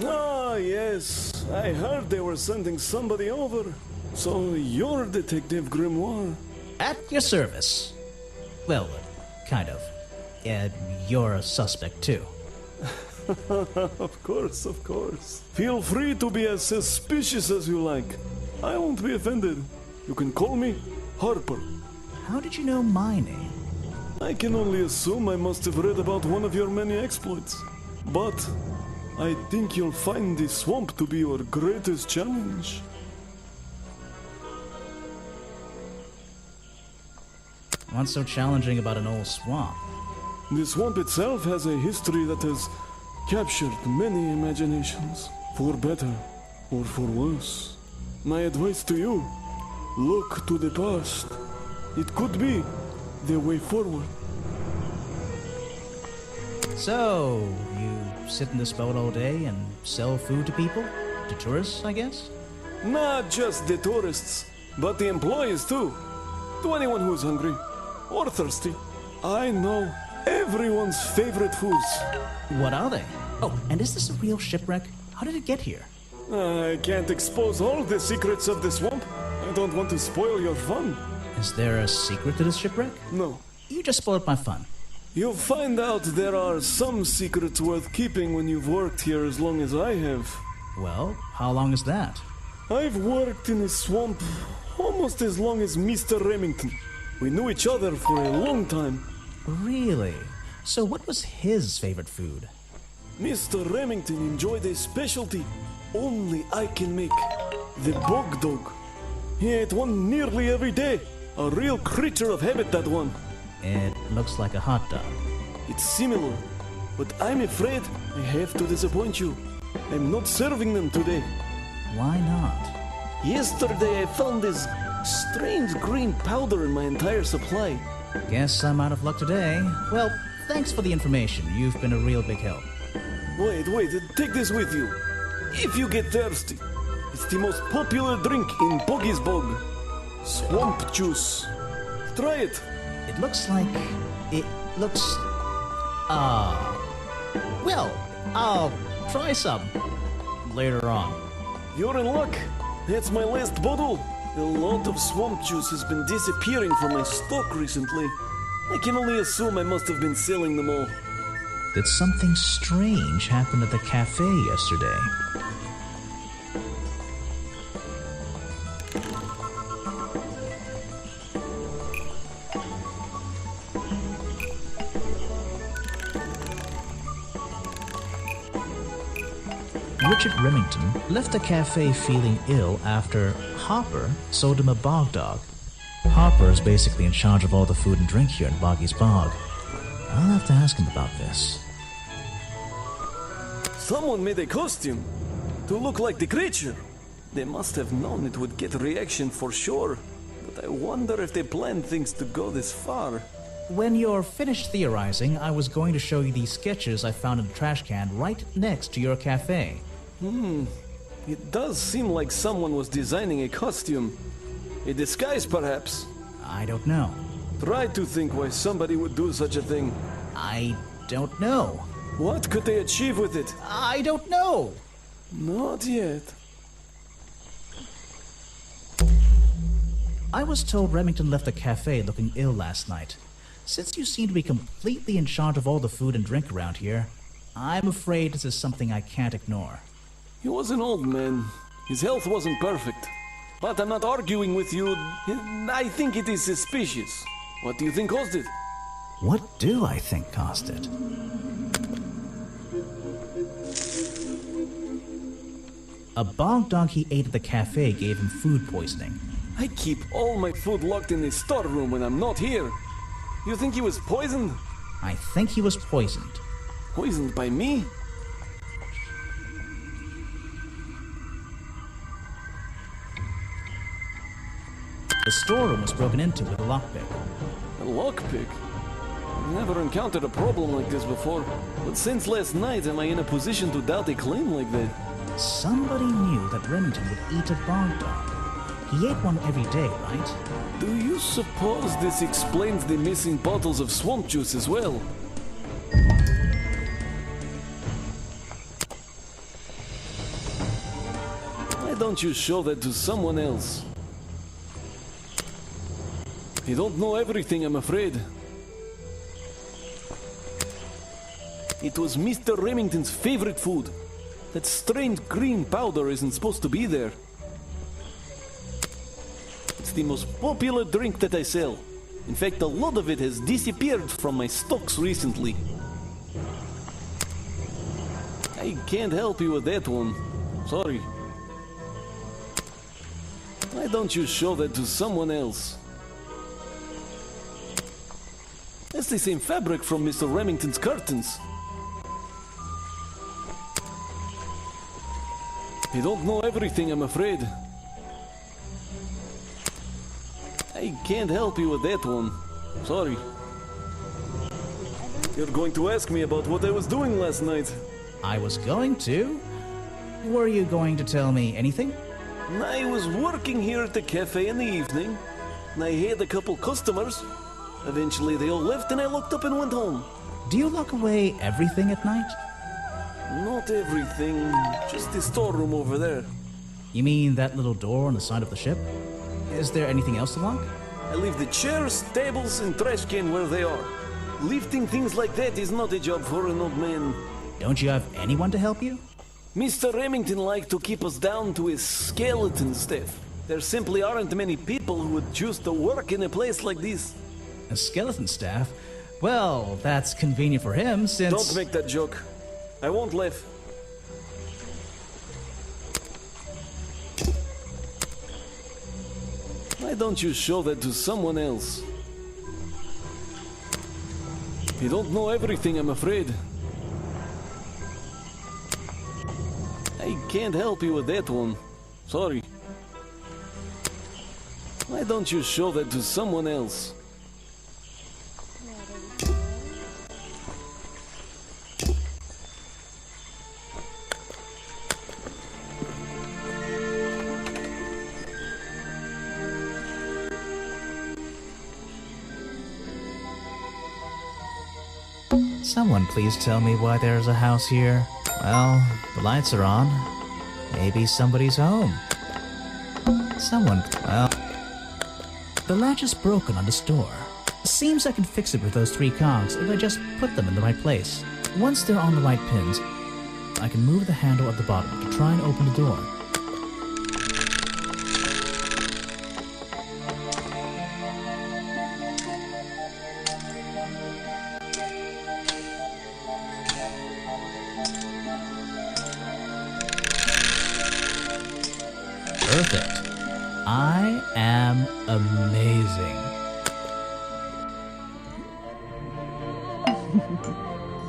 Ah, yes. I heard they were sending somebody over. So you're Detective Grimoire. At your service. Well, kind of. You're a suspect too. Of course, of course. Feel free to be as suspicious as you like. I won't be offended. You can call me Harper. How did you know my name? I can only assume I must have read about one of your many exploits. But I think you'll find the swamp to be your greatest challenge. What's so challenging about an old swamp? The swamp itself has a history that has captured many imaginations, for better or for worse. My advice to you, look to the past. It could be the way forward. So, you sit in this boat all day and sell food to people? To tourists, I guess? Not just the tourists, but the employees too. To anyone who's hungry or thirsty. I know everyone's favorite foods. What are they? Oh, and is this a real shipwreck? How did it get here? I can't expose all the secrets of the swamp. I don't want to spoil your fun. Is there a secret to this shipwreck? No. You just spoiled my fun. You'll find out there are some secrets worth keeping when you've worked here as long as I have. Well, how long is that? I've worked in the swamp almost as long as Mr. Remington. We knew each other for a long time. Really? So what was his favorite food? Mr. Remington enjoyed a specialty only I can make. The bog dog. He ate one nearly every day. A real creature of habit, that one. It looks like a hot dog. It's similar, but I'm afraid I have to disappoint you. I'm not serving them today. Why not? Yesterday I found this strange green powder in my entire supply. Guess I'm out of luck today. Well, thanks for the information. You've been a real big help. Wait, take this with you. If you get thirsty, it's the most popular drink in Boggy's Bog. Swamp juice. Try it. It looks like... Well, I'll try some later on. You're in luck. That's my last bottle. A lot of swamp juice has been disappearing from my stock recently. I can only assume I must have been selling them all. Did something strange happen at the cafe yesterday? Richard Remington left the cafe feeling ill after Hopper sold him a bog dog. Hopper is basically in charge of all the food and drink here in Boggy's Bog. I'll have to ask him about this. Someone made a costume to look like the creature. They must have known it would get a reaction for sure. But I wonder if they planned things to go this far. When you're finished theorizing, I was going to show you these sketches I found in the trash can right next to your cafe. It does seem like someone was designing a costume. A disguise, perhaps. I don't know. Try to think why somebody would do such a thing. I don't know. What could they achieve with it? I don't know. Not yet. I was told Remington left the cafe looking ill last night. Since you seem to be completely in charge of all the food and drink around here, I'm afraid this is something I can't ignore. He was an old man. His health wasn't perfect. But I'm not arguing with you. I think it is suspicious. What do you think caused it? What do I think caused it? A bog dog he ate at the cafe gave him food poisoning. I keep all my food locked in the storeroom when I'm not here. You think he was poisoned? I think he was poisoned. Poisoned by me? The storeroom was broken into with a lockpick. A lockpick? I've never encountered a problem like this before. But since last night, am I in a position to doubt a claim like that? Somebody knew that Remington would eat a bog dog. He ate one every day, right? Do you suppose this explains the missing bottles of swamp juice as well? Why don't you show that to someone else? You don't know everything, I'm afraid. It was Mr. Remington's favorite food. That strange green powder isn't supposed to be there. It's the most popular drink that I sell. In fact, a lot of it has disappeared from my stocks recently. I can't help you with that one. Sorry. Why don't you show that to someone else? That's the same fabric from Mr. Remington's curtains. You don't know everything, I'm afraid. I can't help you with that one. Sorry. You're going to ask me about what I was doing last night. I was going to. Were you going to tell me anything? I was working here at the cafe in the evening, and I had a couple customers. Eventually they all left and I locked up and went home. Do you lock away everything at night? Not everything, just the storeroom over there. You mean that little door on the side of the ship? Is there anything else to lock? I leave the chairs, tables, and trash can where they are. Lifting things like that is not a job for an old man. Don't you have anyone to help you? Mr. Remington liked to keep us down to his skeleton staff. There simply aren't many people who would choose to work in a place like this. A skeleton staff? Well, that's convenient for him since... Don't make that joke. I won't laugh. Why don't you show that to someone else? You don't know everything, I'm afraid. I can't help you with that one. Sorry. Why don't you show that to someone else? Someone please tell me why there's a house here. Well, the lights are on. Maybe somebody's home. Well, the latch is broken on this door. Seems I can fix it with those 3 cogs if I just put them in the right place. Once they're on the right pins, I can move the handle at the bottom to try and open the door. Perfect. I am amazing.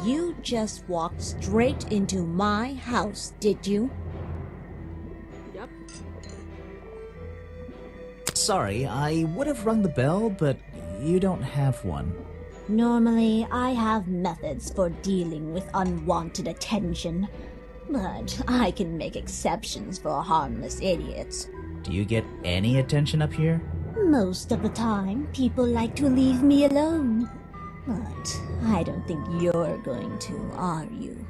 You just walked straight into my house, did you? Yep. Sorry, I would have rung the bell, but you don't have one. Normally, I have methods for dealing with unwanted attention, but I can make exceptions for harmless idiots. Do you get any attention up here? Most of the time, people like to leave me alone. But I don't think you're going to, are you?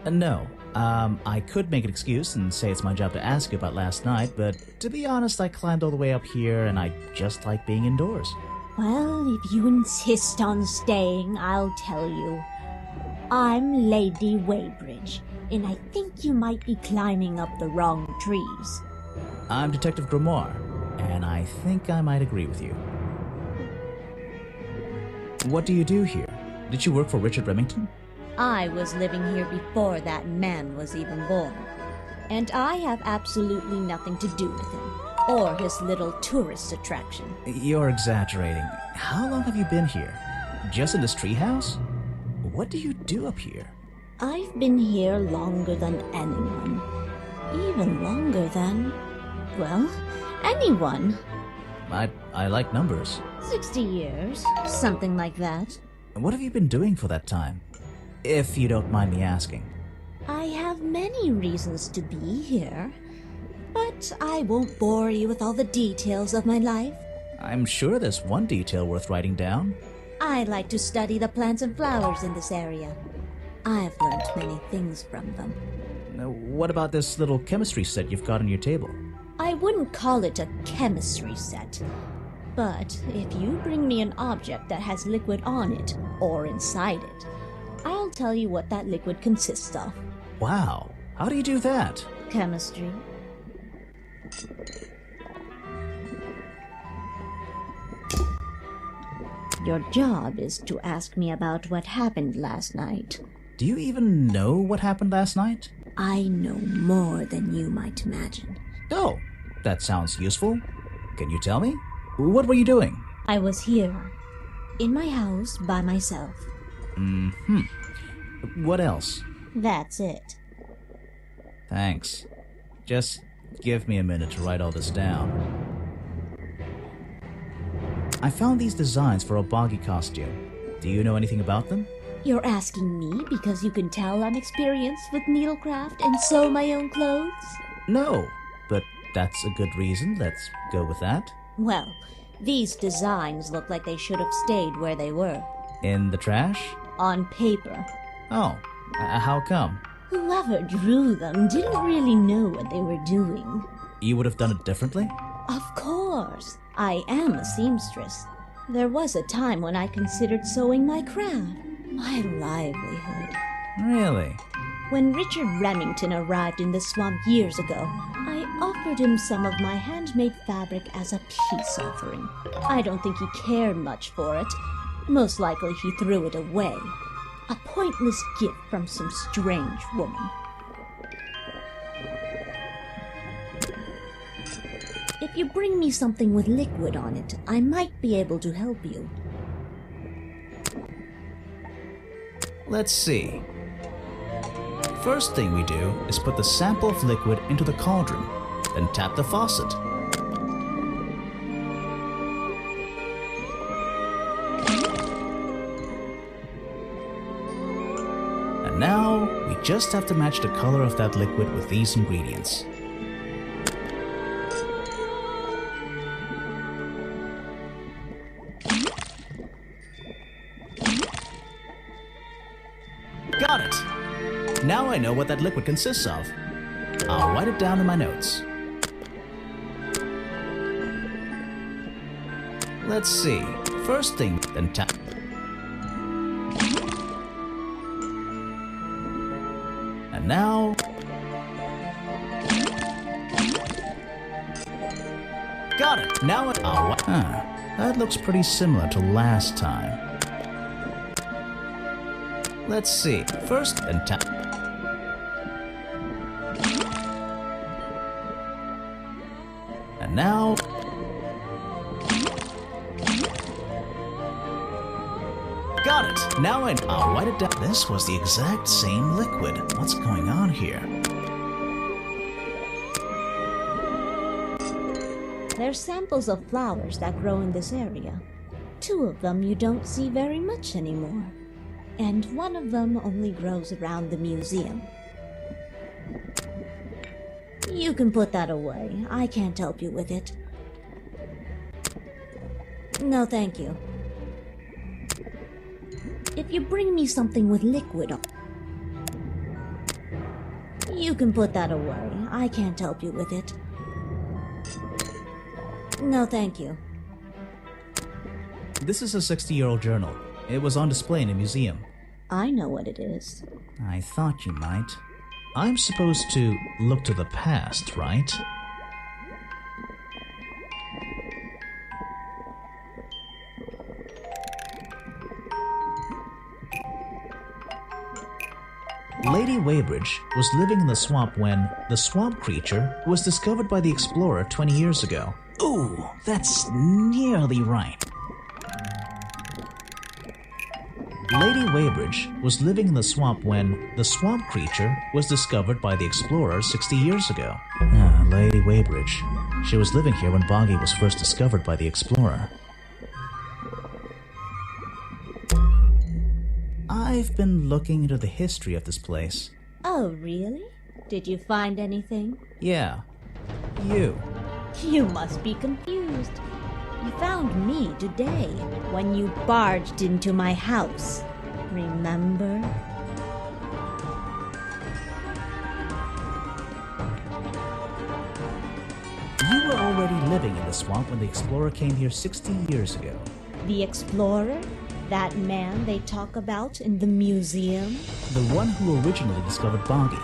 No. I could make an excuse and say it's my job to ask you about last night, but to be honest, I climbed all the way up here and I just like being indoors. Well, if you insist on staying, I'll tell you. I'm Lady Weybridge, and I think you might be climbing up the wrong trees. I'm Detective Grimoire, and I think I might agree with you. What do you do here? Did you work for Richard Remington? I was living here before that man was even born, and I have absolutely nothing to do with him, or his little tourist attraction. You're exaggerating. How long have you been here? Just in this treehouse? What do you do up here? I've been here longer than anyone. Even longer than, well, anyone. I like numbers. 60 years, something like that. What have you been doing for that time? If you don't mind me asking. I have many reasons to be here, but I won't bore you with all the details of my life. I'm sure there's one detail worth writing down. I like to study the plants and flowers in this area. I've learned many things from them. What about this little chemistry set you've got on your table? I wouldn't call it a chemistry set, but if you bring me an object that has liquid on it, or inside it, I'll tell you what that liquid consists of. Wow, how do you do that? Chemistry. Your job is to ask me about what happened last night. Do you even know what happened last night? I know more than you might imagine. Oh, that sounds useful. Can you tell me? What were you doing? I was here, in my house, by myself. What else? That's it. Thanks. Just give me a minute to write all this down. I found these designs for a boggy costume. Do you know anything about them? You're asking me because you can tell I'm experienced with needlecraft and sew my own clothes? No, but that's a good reason. Let's go with that. Well, these designs look like they should have stayed where they were. In the trash? On paper. Oh, how come? Whoever drew them didn't really know what they were doing. You would have done it differently? Of course. I am a seamstress. There was a time when I considered sewing my craft, my livelihood. Really? When Richard Remington arrived in the swamp years ago, I offered him some of my handmade fabric as a peace offering. I don't think he cared much for it. Most likely he threw it away. A pointless gift from some strange woman. If you bring me something with liquid on it, I might be able to help you. Let's see. First thing we do is put the sample of liquid into the cauldron, then tap the faucet. And now, we just have to match the color of that liquid with these ingredients. Got it! Now I know what that liquid consists of. I'll write it down in my notes. Let's see. First thing, then tap. And now... Got it! Now it... Oh, that looks pretty similar to last time. Let's see. First, then tap. And now... Got it! Now I'll write it down. This was the exact same liquid. What's going on here? They're samples of flowers that grow in this area. 2 of them you don't see very much anymore. And 1 of them only grows around the museum. You can put that away. I can't help you with it. No, thank you. If you bring me something with liquid on, you can put that away. I can't help you with it. No, thank you. This is a 60-year-old journal. It was on display in a museum. I know what it is. I thought you might. I'm supposed to look to the past, right? Lady Weybridge was living in the swamp when the swamp creature was discovered by the explorer 20 years ago. Ooh, that's nearly right. Lady Weybridge was living in the swamp when the swamp creature was discovered by the explorer 60 years ago. Lady Weybridge. She was living here when Boggy was first discovered by the explorer. I've been looking into the history of this place. Oh, really? Did you find anything? Yeah. You. You must be confused. You found me today when you barged into my house. Remember? You were already living in the swamp when the explorer came here 60 years ago. The explorer? That man they talk about in the museum? The one who originally discovered Boggy.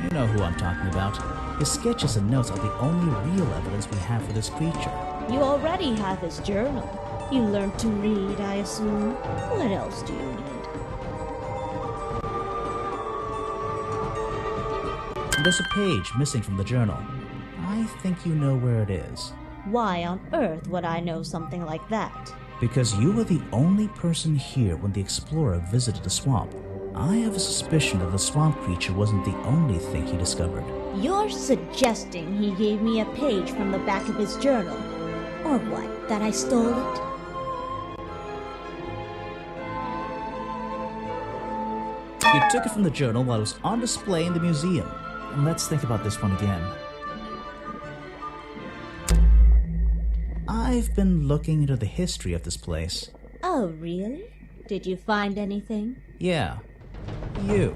You know who I'm talking about. His sketches and notes are the only real evidence we have for this creature. You already have his journal. You learned to read, I assume. What else do you need? There's a page missing from the journal. I think you know where it is. Why on earth would I know something like that? Because you were the only person here when the explorer visited the swamp. I have a suspicion that the swamp creature wasn't the only thing he discovered. You're suggesting he gave me a page from the back of his journal? Or what, that I stole it? You took it from the journal while it was on display in the museum. And let's think about this one again. I've been looking into the history of this place. Oh, really? Did you find anything? Yeah. You.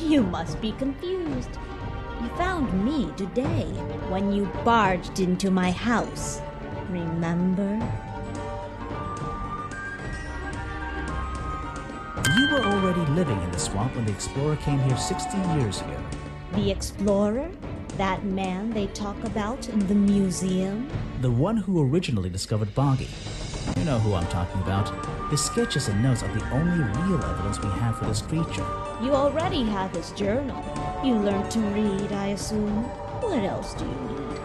You must be confused. You found me today when you barged into my house. Remember? You were already living in the swamp when the explorer came here 60 years ago. The explorer? That man they talk about in the museum? The one who originally discovered Boggy. You know who I'm talking about. His sketches and notes are the only real evidence we have for this creature. You already have his journal. You learned to read, I assume. What else do you need?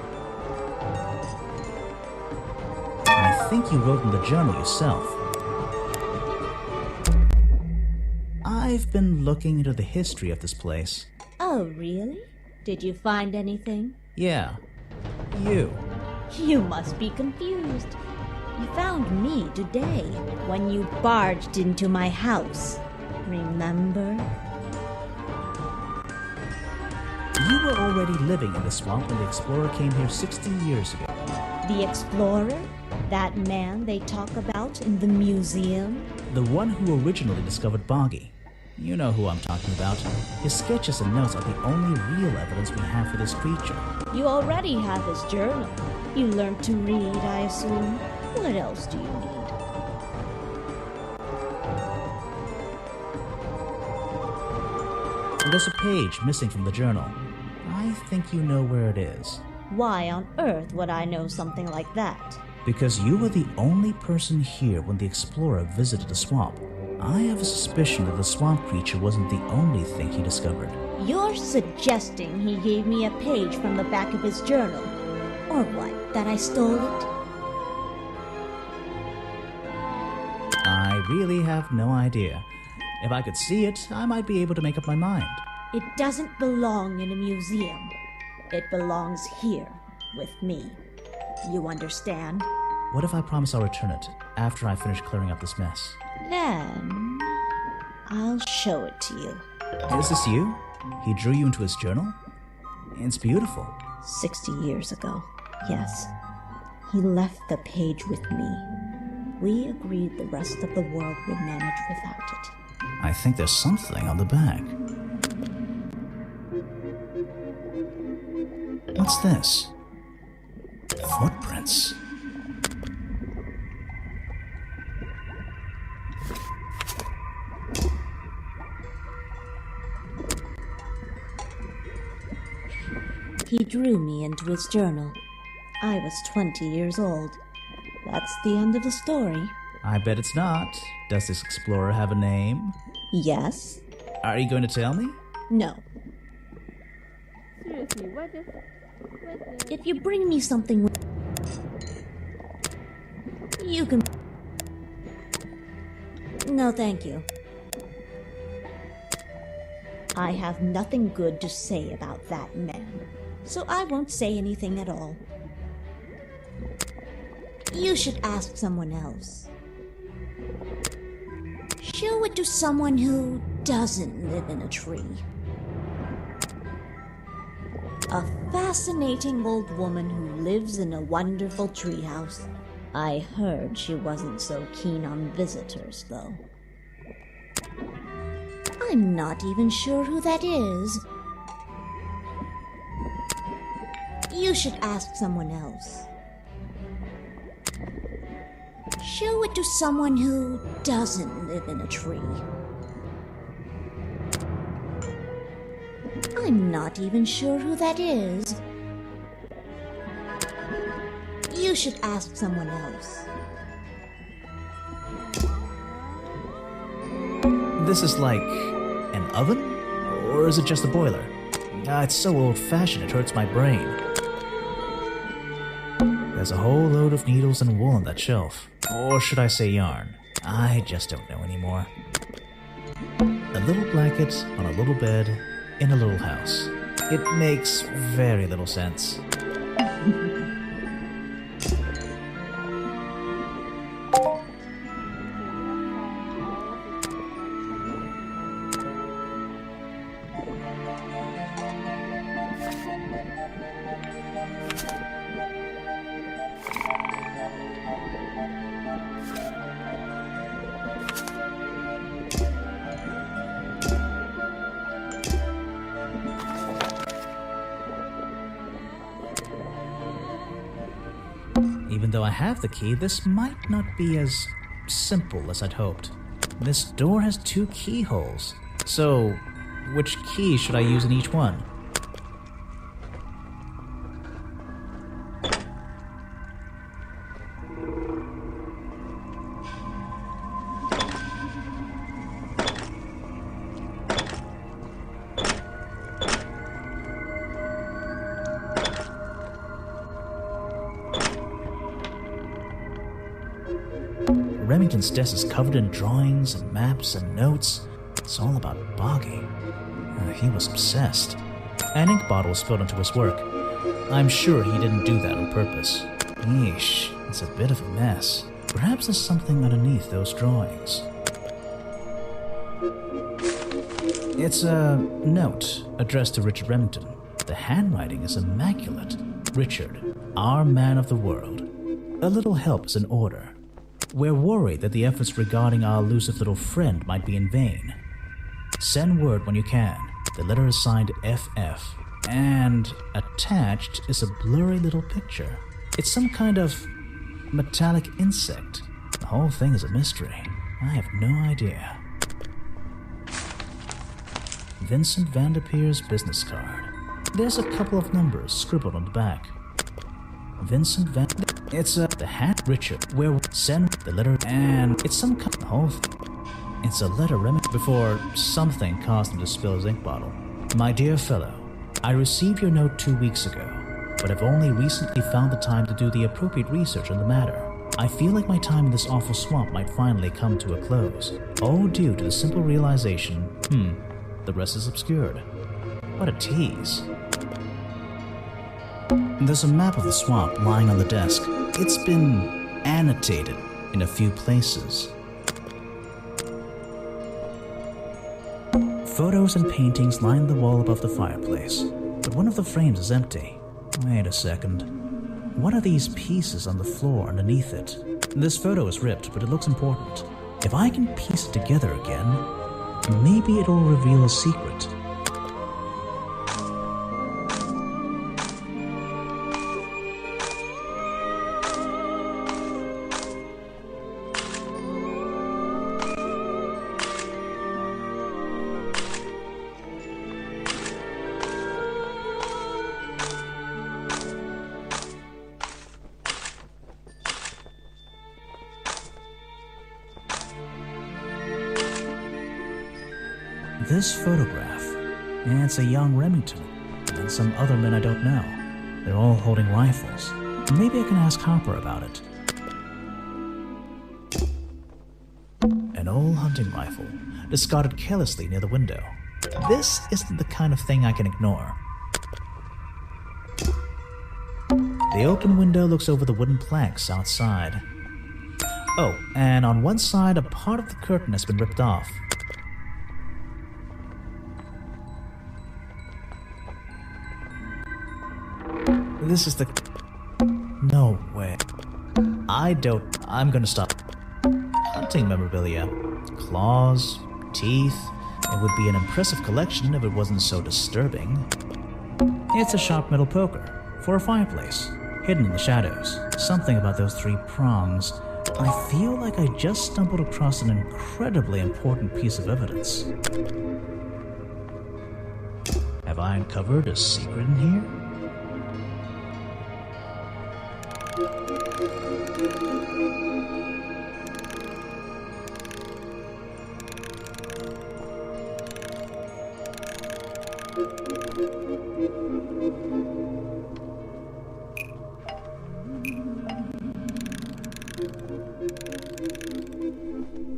I think you wrote in the journal yourself. I've been looking into the history of this place. Oh, really? Did you find anything? Yeah. You. You must be confused. You found me today when you barged into my house. Remember? You were already living in the swamp when the explorer came here 60 years ago. The explorer? That man they talk about in the museum? The one who originally discovered Boggy. You know who I'm talking about. His sketches and notes are the only real evidence we have for this creature. You already have his journal. You learned to read, I assume. What else do you need? There's a page missing from the journal. I think you know where it is. Why on earth would I know something like that? Because you were the only person here when the explorer visited the swamp. I have a suspicion that the swamp creature wasn't the only thing he discovered. You're suggesting he gave me a page from the back of his journal? Or what, that I stole it? I really have no idea. If I could see it, I might be able to make up my mind. It doesn't belong in a museum. It belongs here, with me. You understand? What if I promise I'll return it after I finish clearing up this mess? Then I'll show it to you. Is this you? He drew you into his journal? It's beautiful. 60 years ago, yes. He left the page with me. We agreed the rest of the world would manage without it. I think there's something on the back. What's this? Footprints. He drew me into his journal. I was 20 years old. That's the end of the story. I bet it's not. Does this explorer have a name? Yes. Are you going to tell me? No. Seriously, what the... If you bring me something, you can... No, thank you. I have nothing good to say about that man, so I won't say anything at all. You should ask someone else. Show it to someone who doesn't live in a tree. A fascinating old woman who lives in a wonderful treehouse. I heard she wasn't so keen on visitors, though. I'm not even sure who that is. You should ask someone else. Show it to someone who doesn't live in a tree. I'm not even sure who that is. You should ask someone else. This is like an oven? Or is it just a boiler? It's so old-fashioned it hurts my brain. There's a whole load of needles and wool on that shelf. Or should I say yarn? I just don't know anymore. A little blanket on a little bed in a little house. It makes very little sense. Even though I have the key, this might not be as simple as I'd hoped. This door has 2 keyholes. So, which key should I use in each one? Remington's desk is covered in drawings and maps and notes. It's all about Boggy. He was obsessed. An ink bottle spilled into his work. I'm sure he didn't do that on purpose. Yeesh, it's a bit of a mess. Perhaps there's something underneath those drawings. It's a note addressed to Richard Remington. The handwriting is immaculate. Richard, our man of the world. A little help is in order. We're worried that the efforts regarding our elusive little friend might be in vain. Send word when you can. The letter is signed FF. And attached is a blurry little picture. It's some kind of Metallic insect. The whole thing is a mystery. I have no idea. Vincent Vanderpeer's business card. There's a couple of numbers scribbled on the back. Vincent Van... It's the hat Richard, where we send the letter, and it's some kind of whole... It's a letter before something caused him to spill his ink bottle. My dear fellow, I received your note 2 weeks ago, but have only recently found the time to do the appropriate research on the matter. I feel like my time in this awful swamp might finally come to a close, all due to the simple realization, the rest is obscured. What a tease. There's a map of the swamp lying on the desk. It's been annotated in a few places. Photos and paintings line the wall above the fireplace, but one of the frames is empty. Wait a second. What are these pieces on the floor underneath it? This photo is ripped, but it looks important. If I can piece it together again, maybe it'll reveal a secret. This photograph, it's a young Remington, and some other men I don't know. They're all holding rifles. Maybe I can ask Harper about it. An old hunting rifle, discarded carelessly near the window. This isn't the kind of thing I can ignore. The open window looks over the wooden planks outside. Oh, and on one side, a part of the curtain has been ripped off. This is the... No way. I'm gonna stop. Hunting memorabilia. Claws, teeth. It would be an impressive collection if it wasn't so disturbing. It's a sharp metal poker for a fireplace, hidden in the shadows. Something about those 3 prongs. I feel like I just stumbled across an incredibly important piece of evidence. Have I uncovered a secret in here?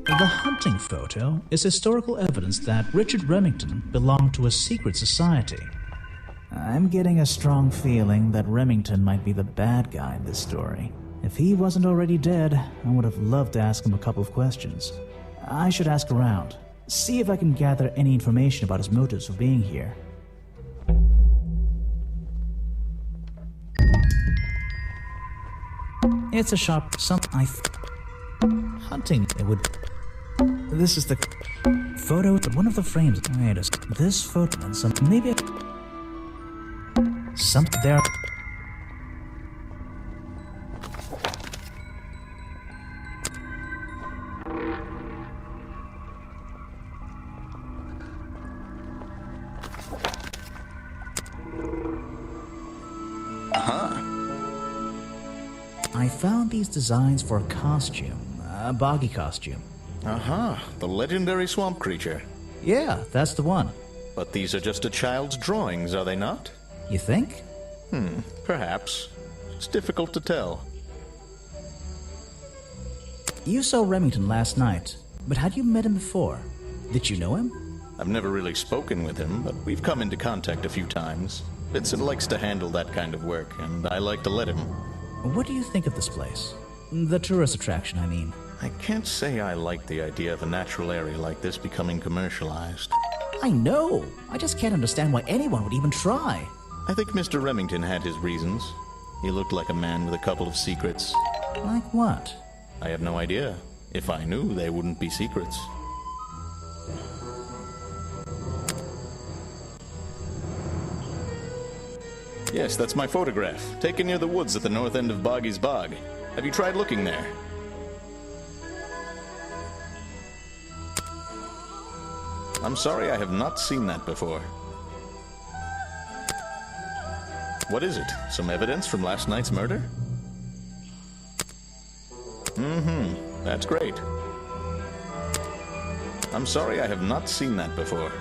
The hunting photo is historical evidence that Richard Remington belonged to a secret society. I'm getting a strong feeling that Remington might be the bad guy in this story. If he wasn't already dead, I would have loved to ask him a couple of questions. I should ask around, see if I can gather any information about his motives for being here. It's a sharp hunting. It would. This is the photo, but one of the frames. Wait a second. This photo and some maybe something there. I found these designs for a costume, a boggy costume. The legendary swamp creature. Yeah, that's the one. But these are just a child's drawings, are they not? You think? Perhaps. It's difficult to tell. You saw Remington last night, but had you met him before? Did you know him? I've never really spoken with him, but we've come into contact a few times. Vincent likes to handle that kind of work, and I like to let him. What do you think of this place? The tourist attraction, I mean. I can't say I like the idea of a natural area like this becoming commercialized. I know! I just can't understand why anyone would even try. I think Mr. Remington had his reasons. He looked like a man with a couple of secrets. Like what? I have no idea. If I knew, they wouldn't be secrets. Yes, that's my photograph, taken near the woods at the north end of Boggy's Bog. Have you tried looking there? I'm sorry, I have not seen that before. What is it? Some evidence from last night's murder? Mm-hmm. That's great. I'm sorry, I have not seen that before.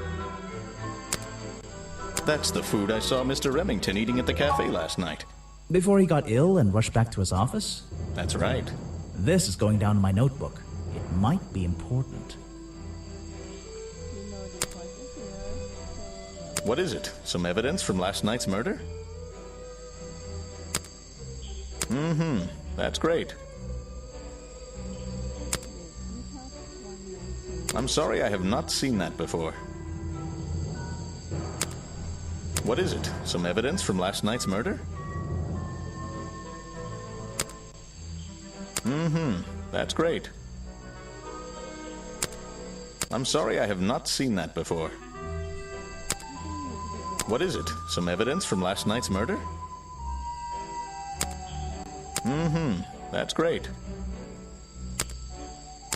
That's the food I saw Mr. Remington eating at the cafe last night. Before he got ill and rushed back to his office? That's right. This is going down in my notebook. It might be important. What is it? Some evidence from last night's murder? Mm-hmm. That's great. I'm sorry, I have not seen that before. What is it? Some evidence from last night's murder? Mm-hmm. That's great. I'm sorry, I have not seen that before. What is it? Some evidence from last night's murder? Mm-hmm. That's great.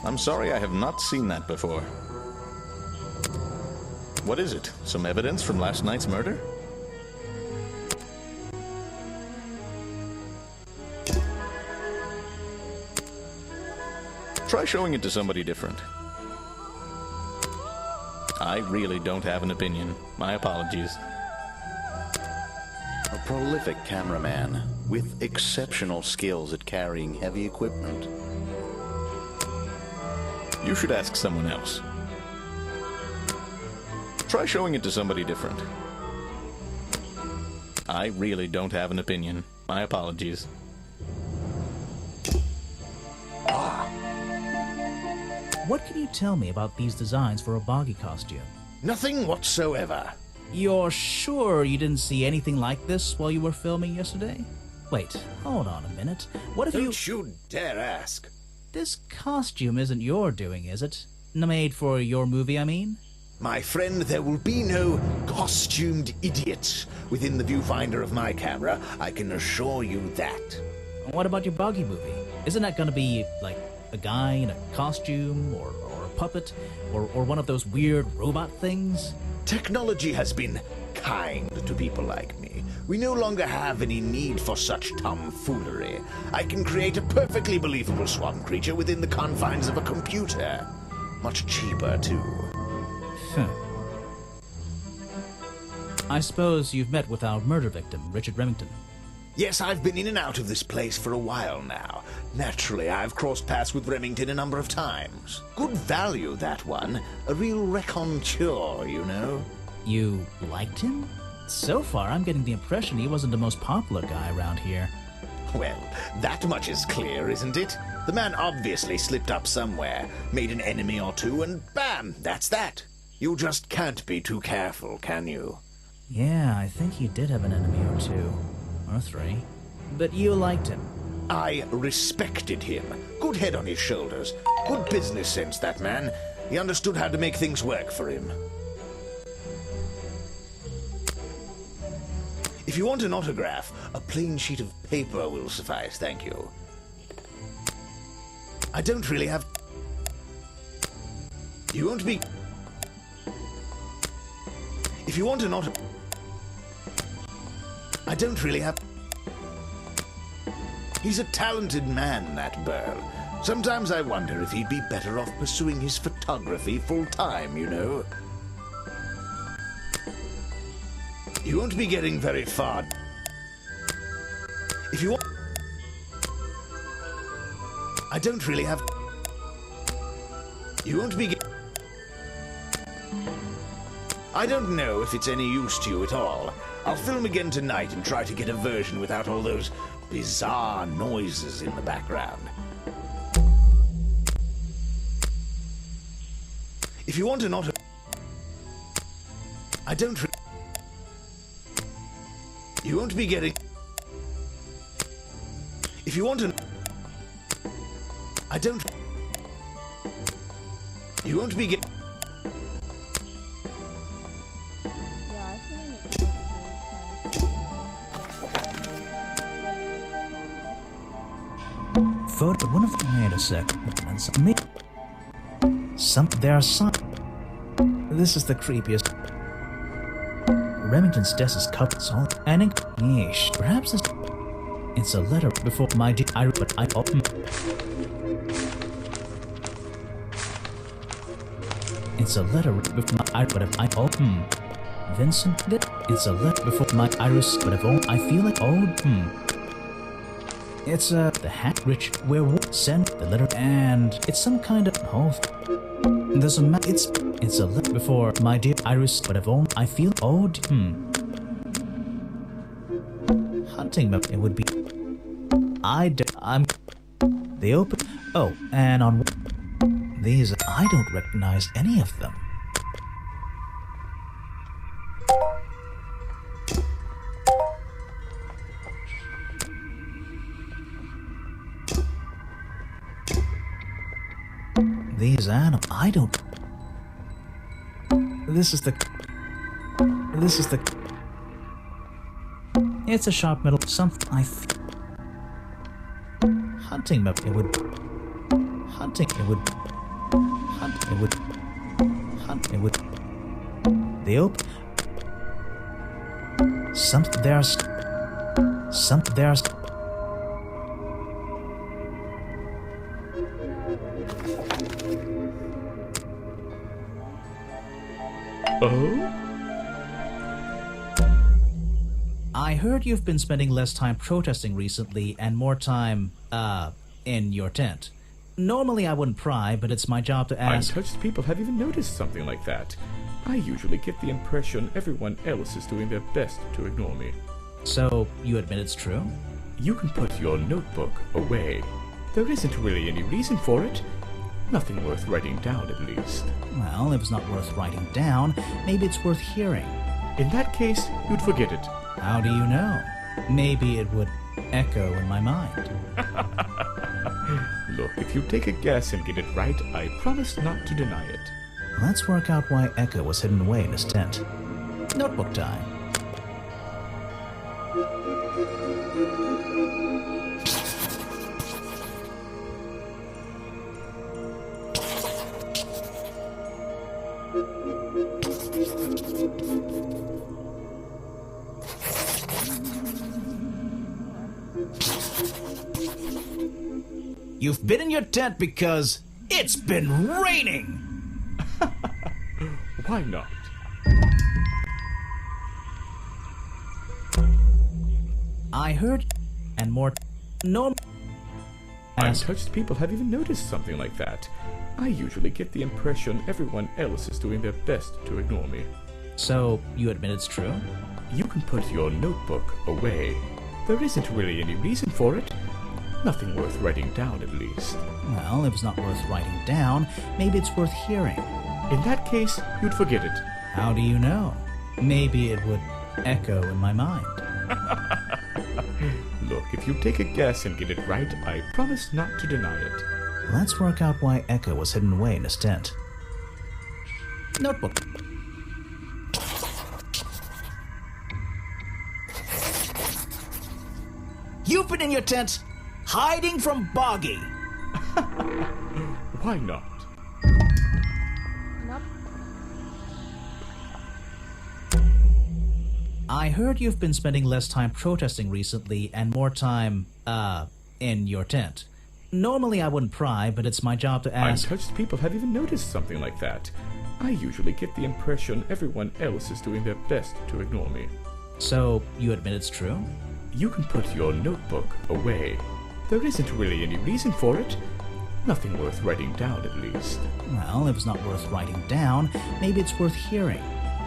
I'm sorry, I have not seen that before. What is it? Some evidence from last night's murder? Try showing it to somebody different. I really don't have an opinion. My apologies. A prolific cameraman with exceptional skills at carrying heavy equipment. You should ask someone else. Try showing it to somebody different. I really don't have an opinion. My apologies. What can you tell me about these designs for a boggy costume? Nothing whatsoever. You're sure you didn't see anything like this while you were filming yesterday? Wait, hold on a minute. What if Don't you dare ask. This costume isn't your doing, is it? Made for your movie, I mean? My friend, there will be no costumed idiots within the viewfinder of my camera. I can assure you that. What about your boggy movie? Isn't that gonna be, like, a guy in a costume, or a puppet, or one of those weird robot things? Technology has been kind to people like me. We no longer have any need for such tomfoolery. I can create a perfectly believable swamp creature within the confines of a computer. Much cheaper, too. I suppose you've met with our murder victim, Richard Remington. Yes, I've been in and out of this place for a while now. Naturally, I've crossed paths with Remington a number of times. Good value, that one. A real raconteur, you know. You liked him? So far, I'm getting the impression he wasn't the most popular guy around here. Well, that much is clear, isn't it? The man obviously slipped up somewhere, made an enemy or two, and bam, that's that. You just can't be too careful, can you? Yeah, I think he did have an enemy or two. Or three. But you liked him. I respected him. Good head on his shoulders. Good business sense, that man. He understood how to make things work for him. If you want an autograph, a plain sheet of paper will suffice, thank you. I don't really have... You won't be... If you want an autograph... I don't really have... He's a talented man, that Burl. Sometimes I wonder if he'd be better off pursuing his photography full-time, you know. You won't be getting very far. If you want... I don't really have... You won't be... I don't know if it's any use to you at all. I'll film again tonight and try to get a version without all those bizarre noises in the background. If you want an auto... I don't... You won't be getting... If you want an... I don't... You won't be getting... Yeah, I think photo. One of them. Wait a sec. There are some. This is the creepiest. Remington's desk is covered all and yeesh. Perhaps it's a letter before my dear Iris, but I open. It's a letter before my Iris, but if I open. Vincent, it's a letter before my Iris, but if I feel like It's the hat rich werewolf sent the letter, and it's some kind of There's a it's a letter before my dear Iris, but if I feel hunting map. It would be I'm they open. Oh, and on these I don't recognize any of them. These animals, I don't. This is the. It's a sharp metal something. Hunting map. It would. Hunting. It would. Hunt. It would. Hunt. It would. The open. There's. Oh? I heard you've been spending less time protesting recently and more time, in your tent. Normally I wouldn't pry, but it's my job to ask. Untouched people have even noticed something like that. I usually get the impression everyone else is doing their best to ignore me. So, you admit it's true? You can put your notebook away. There isn't really any reason for it. Nothing worth writing down, at least. Well, if it's not worth writing down, maybe it's worth hearing. In that case, you'd forget it. How do you know? Maybe it would echo in my mind. Look, if you take a guess and get it right, I promise not to deny it. Let's work out why Echo was hidden away in his tent. Notebook time. You've been in your tent because it's been raining! Why not? I heard and more no. Untouched people have even noticed something like that. I usually get the impression everyone else is doing their best to ignore me. So, you admit it's true? You can put your notebook away. There isn't really any reason for it. Nothing worth writing down, at least. Well, if it's not worth writing down, maybe it's worth hearing. In that case, you'd forget it. How do you know? Maybe it would echo in my mind. Look, if you take a guess and get it right, I promise not to deny it. Let's work out why Echo was hidden away in his tent. Notebook. You've been in your tent, hiding from Boggy. Why not? Nope. I heard you've been spending less time protesting recently and more time, in your tent. Normally I wouldn't pry, but it's my job to ask. Untouched people have even noticed something like that. I usually get the impression everyone else is doing their best to ignore me. So, you admit it's true? You can put your notebook away. There isn't really any reason for it. Nothing worth writing down, at least. Well, if it's not worth writing down, maybe it's worth hearing.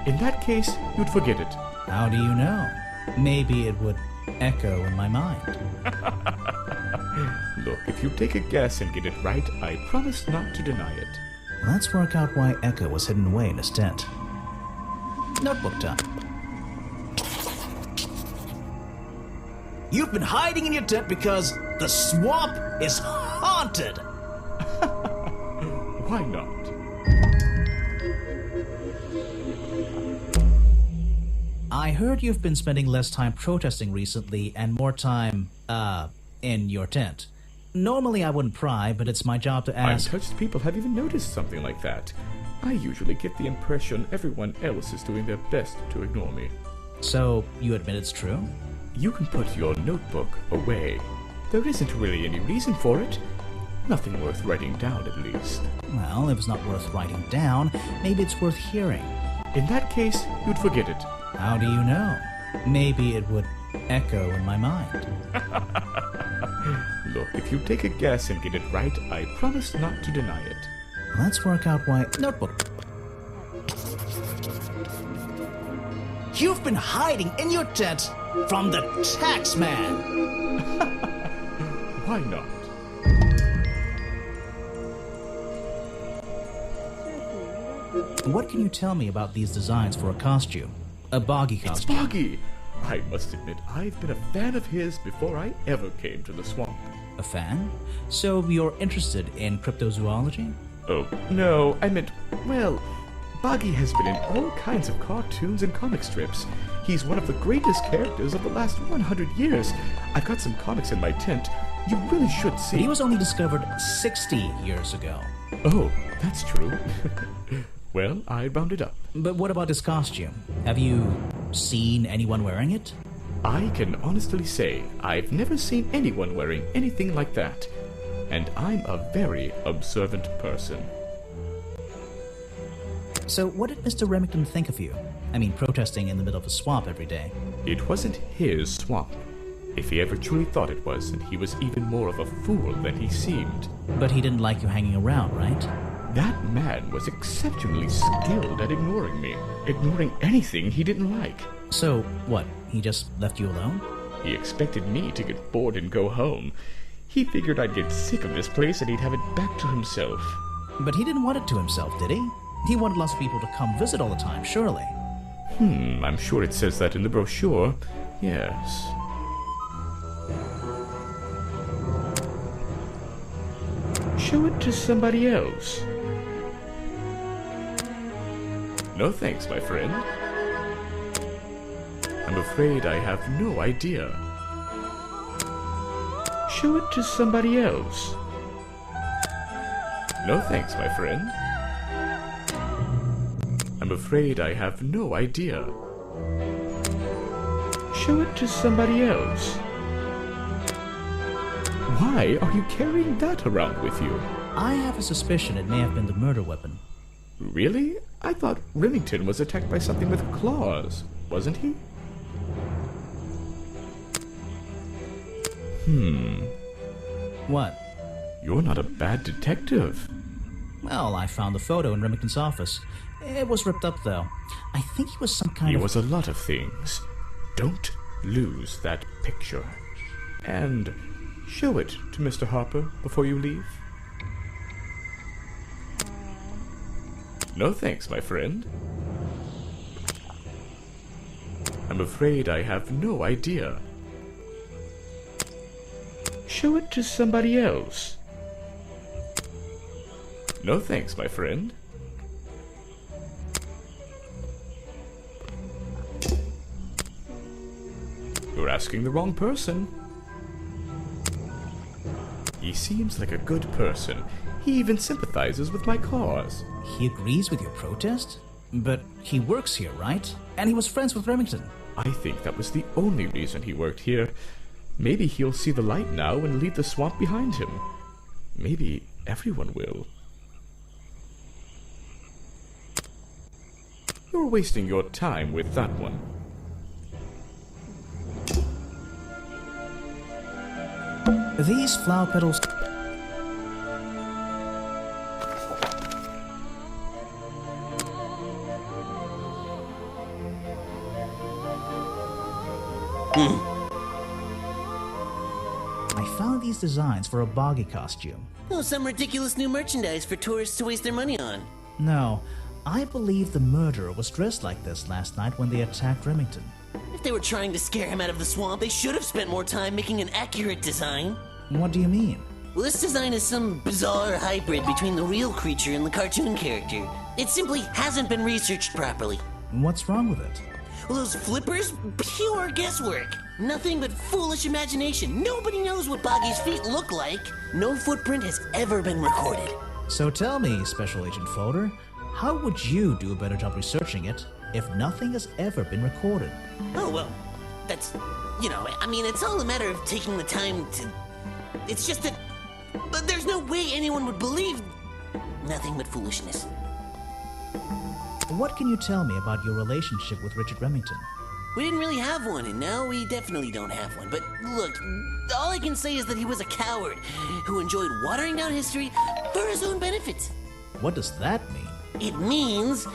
In that case, you'd forget it. How do you know? Maybe it would echo in my mind. Look, if you take a guess and get it right, I promise not to deny it. Let's work out why Echo was hidden away in his tent. Notebook time. You've been hiding in your tent because the swamp is haunted! Why not? I heard you've been spending less time protesting recently and more time, in your tent. Normally I wouldn't pry, but it's my job to ask. Untouched people have even noticed something like that. I usually get the impression everyone else is doing their best to ignore me. So, you admit it's true? You can put your notebook away. There isn't really any reason for it. Nothing worth writing down, at least. Well, if it's not worth writing down, maybe it's worth hearing. In that case, you'd forget it. How do you know? Maybe it would echo in my mind. Look, if you take a guess and get it right, I promise not to deny it. Let's work out why... Notebook. You've been hiding in your tent from the tax man. Why not? What can you tell me about these designs for a costume? A boggy costume. It's Boggy! I must admit, I've been a fan of his before I ever came to the swamp. A fan? So you're interested in cryptozoology? Oh, no, I meant, well, Boggy has been in all kinds of cartoons and comic strips. He's one of the greatest characters of the last 100 years. I've got some comics in my tent. You really should see. But he was only discovered 60 years ago. Oh, that's true. Well, I rounded up. But what about his costume? Have you seen anyone wearing it? I can honestly say I've never seen anyone wearing anything like that. And I'm a very observant person. So what did Mr. Remington think of you? I mean, protesting in the middle of a swamp every day. It wasn't his swamp. If he ever truly thought it was, and he was even more of a fool than he seemed. But he didn't like you hanging around, right? That man was exceptionally skilled at ignoring me. Ignoring anything he didn't like. So, what, he just left you alone? He expected me to get bored and go home. He figured I'd get sick of this place and he'd have it back to himself. But he didn't want it to himself, did he? He wanted lots of people to come visit all the time, surely. I'm sure it says that in the brochure. Yes. Show it to somebody else. No thanks, my friend. I'm afraid I have no idea. Show it to somebody else. No thanks, my friend. I'm afraid I have no idea. Show it to somebody else. Why are you carrying that around with you? I have a suspicion it may have been the murder weapon. Really? I thought Remington was attacked by something with claws, wasn't he? What? You're not a bad detective. Well, I found the photo in Remington's office. It was ripped up, though. I think he was some kind He of... was a lot of things. Don't lose that picture. And show it to Mr. Harper before you leave. No thanks, my friend. I'm afraid I have no idea. Show it to somebody else. No thanks, my friend. You're asking the wrong person. He seems like a good person. He even sympathizes with my cause. He agrees with your protest? But he works here, right? And he was friends with Remington. I think that was the only reason he worked here. Maybe he'll see the light now and leave the swamp behind him. Maybe everyone will. You're wasting your time with that one. These flower petals... I found these designs for a boggy costume. Oh, some ridiculous new merchandise for tourists to waste their money on. No, I believe the murderer was dressed like this last night when they attacked Remington. If they were trying to scare him out of the swamp, they should have spent more time making an accurate design. What do you mean? Well, this design is some bizarre hybrid between the real creature and the cartoon character. It simply hasn't been researched properly. What's wrong with it? Well, those flippers? Pure guesswork. Nothing but foolish imagination. Nobody knows what Boggy's feet look like. No footprint has ever been recorded. So tell me, Special Agent Folder, how would you do a better job researching it if nothing has ever been recorded? Oh, well, that's, it's all a matter of taking the time to... It's just that... But there's no way anyone would believe... Nothing but foolishness. What can you tell me about your relationship with Richard Remington? We didn't really have one, and now we definitely don't have one. But look, all I can say is that he was a coward who enjoyed watering down history for his own benefit. What does that mean? It means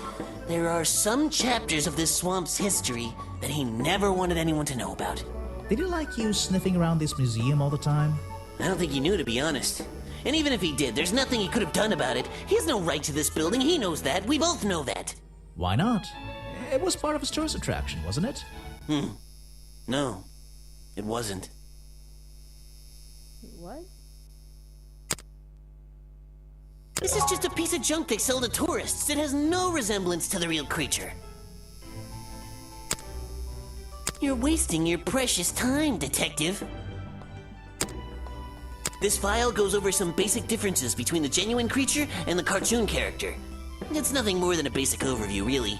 there are some chapters of this swamp's history that he never wanted anyone to know about. Did he like you sniffing around this museum all the time? I don't think he knew, to be honest. And even if he did, there's nothing he could have done about it. He has no right to this building. He knows that. We both know that. Why not? It was part of his tourist attraction, wasn't it? No, it wasn't. What? This is just a piece of junk they sell to tourists. It has no resemblance to the real creature. You're wasting your precious time, Detective. This file goes over some basic differences between the genuine creature and the cartoon character. It's nothing more than a basic overview, really.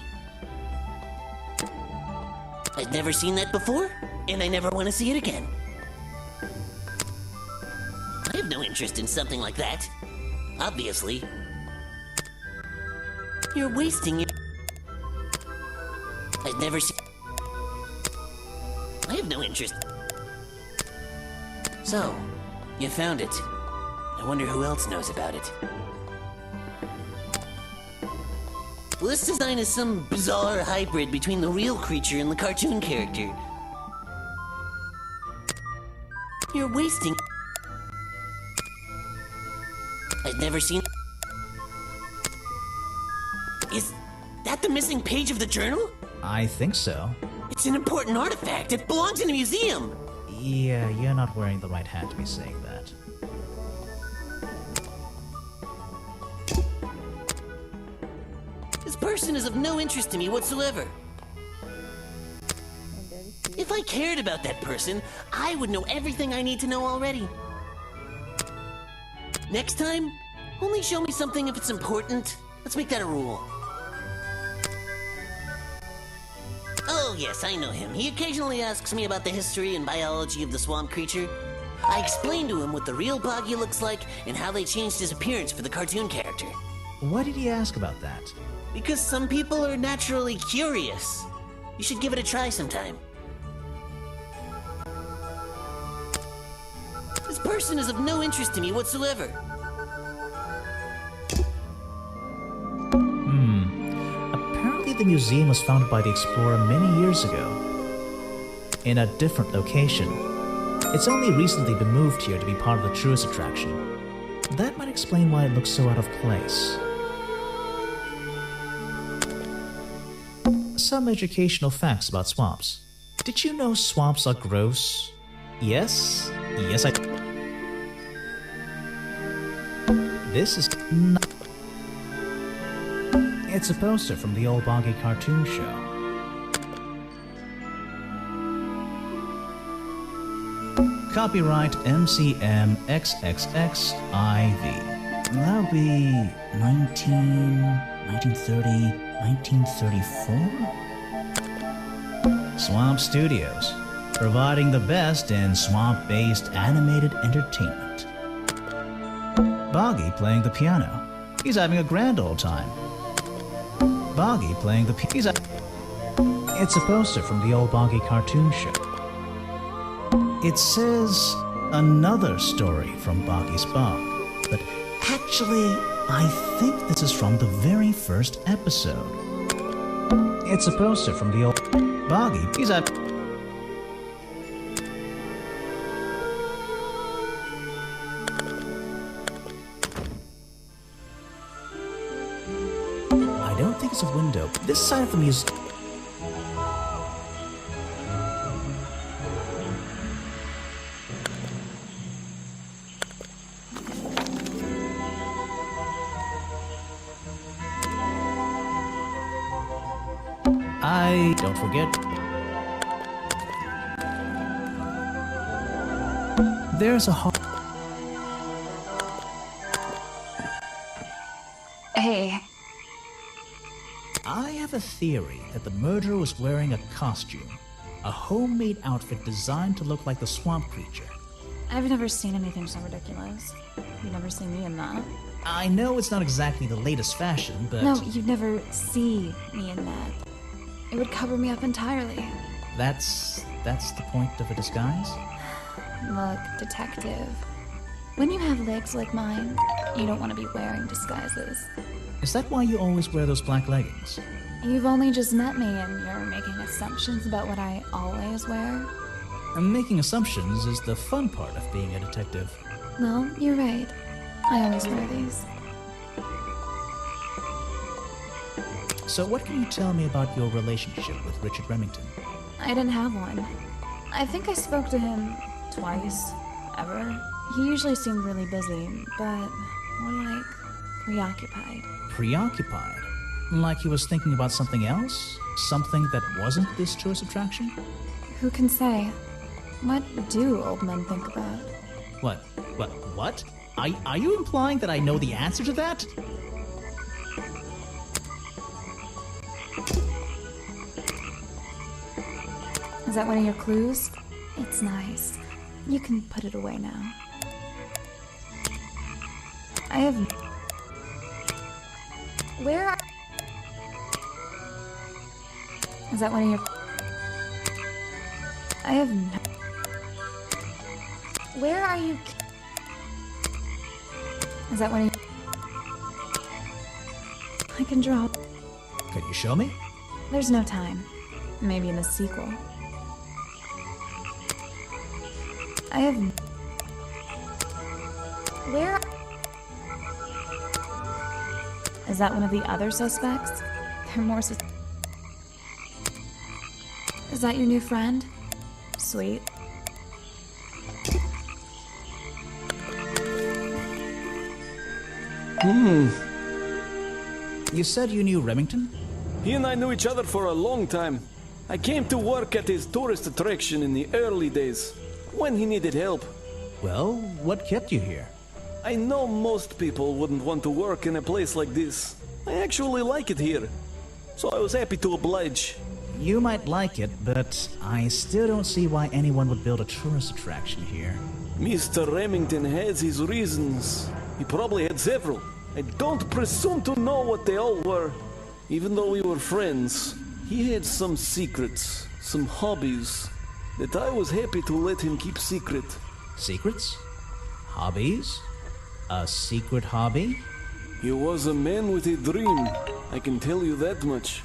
I've never seen that before, and I never want to see it again. I have no interest in something like that. Obviously. You're wasting your... I've never seen... I have no interest. So, you found it. I wonder who else knows about it. Well, this design is some bizarre hybrid between the real creature and the cartoon character. You're wasting... I've never seen... Is that the missing page of the journal? I think so. It's an important artifact. It belongs in a museum. Yeah, you're not wearing the right hat to be saying that. This person is of no interest to me whatsoever. If I cared about that person, I would know everything I need to know already. Next time, only show me something if it's important. Let's make that a rule. Oh yes, I know him. He occasionally asks me about the history and biology of the swamp creature. I explained to him what the real Boggy looks like and how they changed his appearance for the cartoon character. Why did he ask about that? Because some people are naturally curious. You should give it a try sometime. This person is of no interest to me whatsoever. Apparently the museum was founded by the explorer many years ago. In a different location. It's only recently been moved here to be part of the tourist attraction. That might explain why it looks so out of place. Some educational facts about swamps. Did you know swamps are gross? Yes? Yes, I... This is not... It's a poster from the old Boggy cartoon show. Copyright MCM XXXIV. That'll be 1930, 1934? Swamp Studios, providing the best in swamp-based animated entertainment. Boggy playing the piano. He's having a grand old time. Boggy playing the piano. It's a poster from the old Boggy cartoon show. It says another story from Boggy's Bog, but actually, I think this is from the very first episode. It's a poster from the old Boggy. He's a... I don't think it's a window. This side of the museum... Don't forget. There's a Hey, I have a theory that the murderer was wearing a costume. A homemade outfit designed to look like the swamp creature. I've never seen anything so ridiculous. You've never seen me in that. I know it's not exactly the latest fashion, but... No, you'd never see me in that. It would cover me up entirely. That's the point of a disguise? Look, detective. When you have legs like mine, you don't want to be wearing disguises. Is that why you always wear those black leggings? You've only just met me and you're making assumptions about what I always wear. And making assumptions is the fun part of being a detective. Well, you're right. I always wear these. So what can you tell me about your relationship with Richard Remington? I didn't have one. I think I spoke to him twice, ever. He usually seemed really busy, but more like preoccupied. Preoccupied? Like he was thinking about something else? Something that wasn't this tourist attraction? Who can say? What do old men think about? What? Are you implying that I know the answer to that? Is that one of your clues? It's nice. You can put it away now. I have... Where are... Is that one of your... I have no... Where are you... Is that one of your... I can draw... Can you show me? There's no time. Maybe in the sequel. I have... Where... Is that one of the other suspects? They're more sus... Is that your new friend? Sweet. You said you knew Remington? He and I knew each other for a long time. I came to work at his tourist attraction in the early days, when he needed help. Well, what kept you here? I know most people wouldn't want to work in a place like this. I actually like it here, so I was happy to oblige. You might like it, but I still don't see why anyone would build a tourist attraction here. Mr. Remington has his reasons. He probably had several. I don't presume to know what they all were. Even though we were friends, he had some secrets, some hobbies, that I was happy to let him keep secret. Secrets? Hobbies? A secret hobby? He was a man with a dream, I can tell you that much.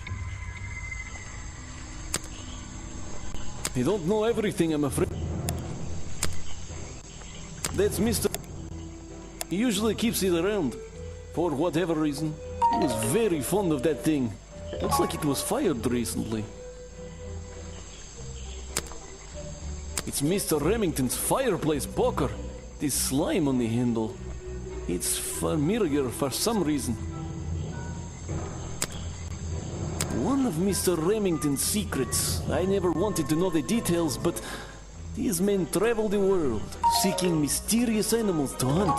I don't know everything, I'm afraid. That's Mr. He usually keeps it around, for whatever reason. He was very fond of that thing. Looks like it was fired recently. It's Mr. Remington's fireplace poker. This slime on the handle. It's familiar for some reason. One of Mr. Remington's secrets. I never wanted to know the details, but these men travel the world, seeking mysterious animals to hunt.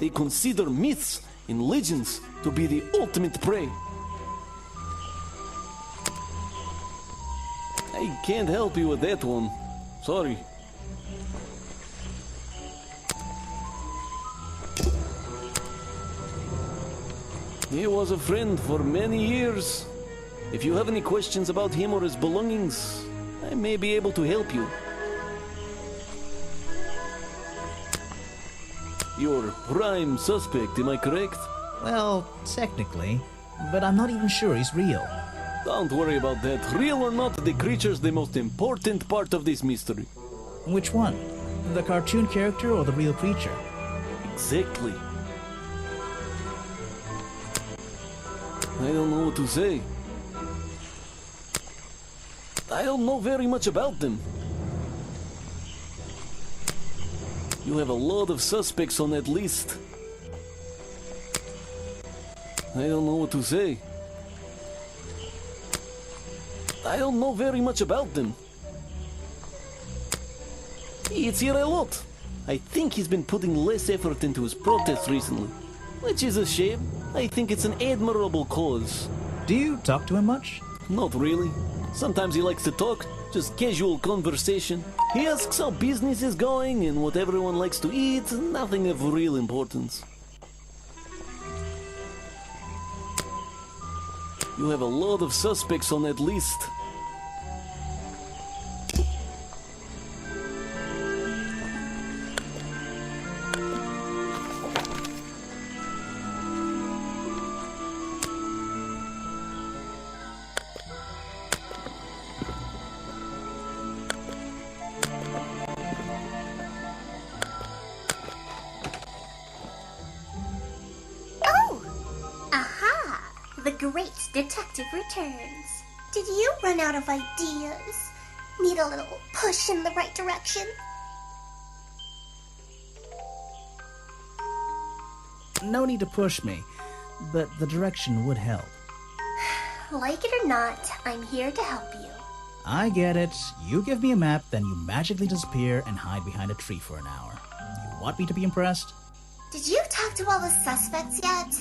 They consider myths and legends to be the ultimate prey. I can't help you with that one. Sorry. He was a friend for many years. If you have any questions about him or his belongings, I may be able to help you. You're prime suspect, am I correct? Well, technically, but I'm not even sure he's real. Don't worry about that. Real or not, the creature's the most important part of this mystery. Which one? The cartoon character or the real creature? Exactly. I don't know what to say. I don't know very much about them. You have a lot of suspects on that list. I don't know what to say. I don't know very much about them. It's here a lot. I think he's been putting less effort into his protests recently, which is a shame. I think it's an admirable cause. Do you talk to him much? Not really. Sometimes he likes to talk, just casual conversation. He asks how business is going and what everyone likes to eat, nothing of real importance. You have a lot of suspects on that list. The great detective returns. Did you run out of ideas? Need a little push in the right direction? No need to push me, but the direction would help. Like it or not, I'm here to help you. I get it. You give me a map, then you magically disappear and hide behind a tree for an hour. You want me to be impressed? Did you talk to all the suspects yet?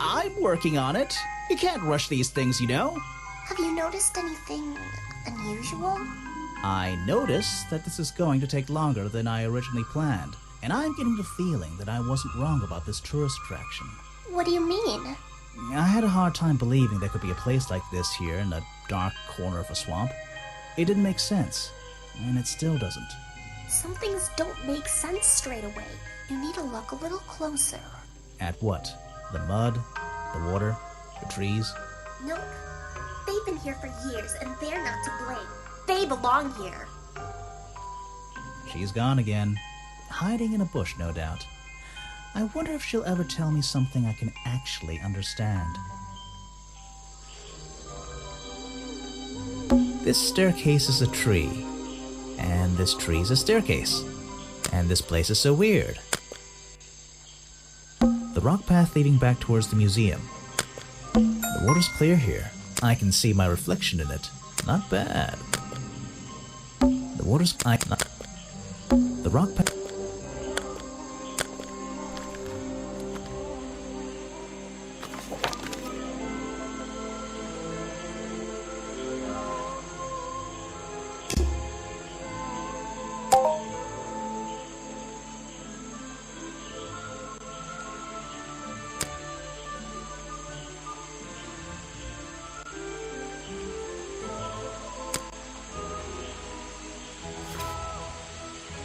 I'm working on it. You can't rush these things, you know. Have you noticed anything unusual? I noticed that this is going to take longer than I originally planned, and I'm getting the feeling that I wasn't wrong about this tourist attraction. What do you mean? I had a hard time believing there could be a place like this here in a dark corner of a swamp. It didn't make sense, and it still doesn't. Some things don't make sense straight away. You need to look a little closer. At what? The mud? The water? The trees? Nope. They've been here for years, and they're not to blame. They belong here. She's gone again. Hiding in a bush, no doubt. I wonder if she'll ever tell me something I can actually understand. This staircase is a tree. And this tree's a staircase. And this place is so weird. The rock path leading back towards the museum. The water's clear here. I can see my reflection in it. Not bad. The water's... The rock path...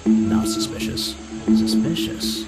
Not suspicious. Suspicious.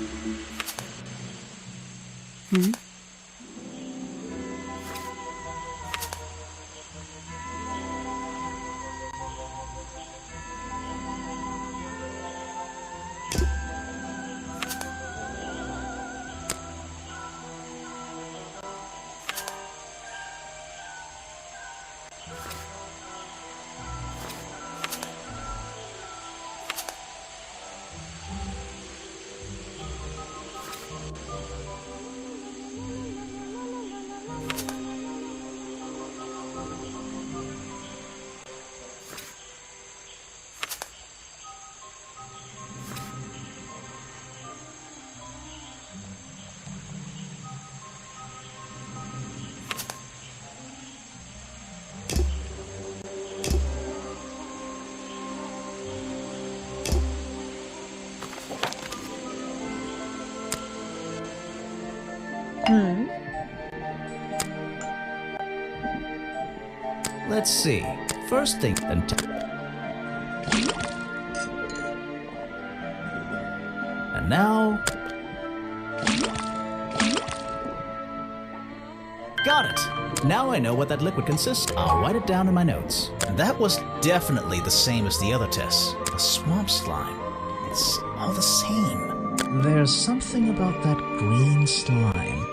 Let's see. First thing, and now... Got it! Now I know what that liquid consists of. I'll write it down in my notes. That was definitely the same as the other tests. The swamp slime. It's all the same. There's something about that green slime.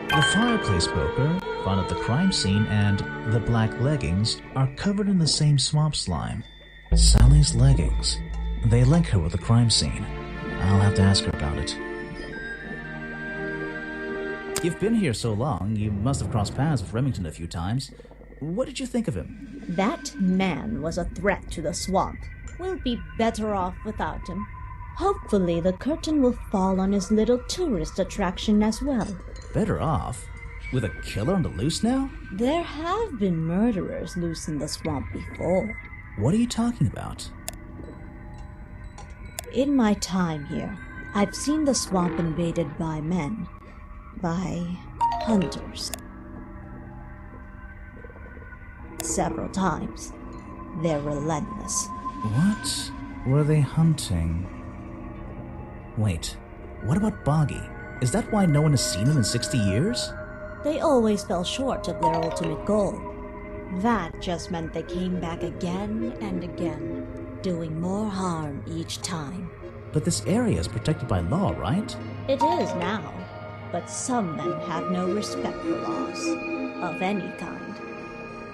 The fireplace poker, found at the crime scene, and the black leggings are covered in the same swamp slime. Sally's leggings. They link her with the crime scene. I'll have to ask her about it. You've been here so long, you must have crossed paths with Remington a few times. What did you think of him? That man was a threat to the swamp. We'll be better off without him. Hopefully the curtain will fall on his little tourist attraction as well. Better off? With a killer on the loose now? There have been murderers loose in the swamp before. What are you talking about? In my time here, I've seen the swamp invaded by men. By hunters. Several times. They're relentless. What were they hunting? Wait, what about Boggy? Is that why no one has seen him in 60 years? They always fell short of their ultimate goal. That just meant they came back again and again, doing more harm each time. But this area is protected by law, right? It is now, but some men have no respect for laws, of any kind.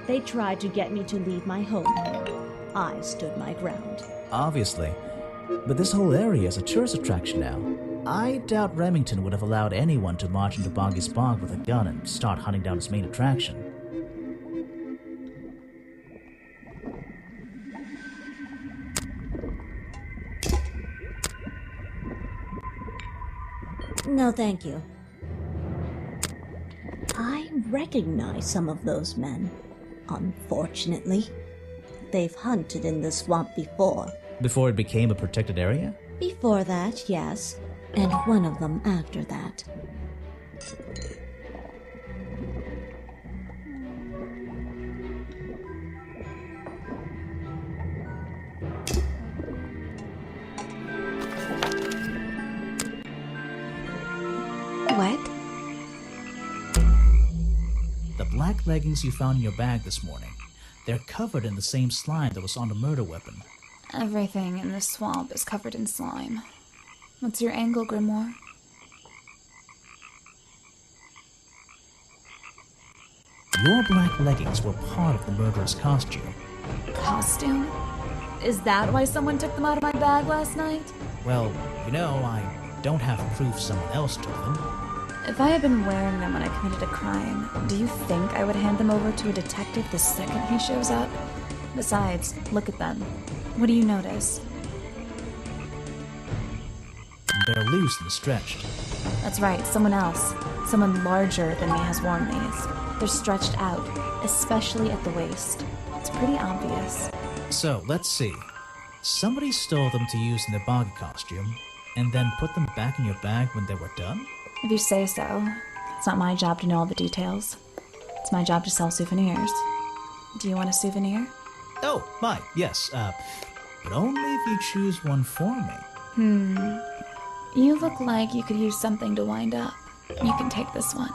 They tried to get me to leave my home here. I stood my ground. Obviously. But this whole area is a tourist attraction now. I doubt Remington would have allowed anyone to march into Boggy's Bog with a gun and start hunting down his main attraction. No, thank you. I recognize some of those men. Unfortunately, they've hunted in the swamp before. Before it became a protected area? Before that, yes. And one of them after that. What? The black leggings you found in your bag this morning. They're covered in the same slime that was on the murder weapon. Everything in this swamp is covered in slime. What's your angle, Grimoire? Your black leggings were part of the murderer's costume. Costume? Is that why someone took them out of my bag last night? Well, you know, I don't have proof someone else took them. If I had been wearing them when I committed a crime, do you think I would hand them over to a detective the second he shows up? Besides, look at them. What do you notice? They're loose and stretched. That's right, someone else. Someone larger than me has worn these. They're stretched out, especially at the waist. It's pretty obvious. So, let's see. Somebody stole them to use in their Boggy costume, and then put them back in your bag when they were done? If you say so. It's not my job to know all the details. It's my job to sell souvenirs. Do you want a souvenir? Oh, my, yes, but only if you choose one for me. You look like you could use something to wind up. You can take this one.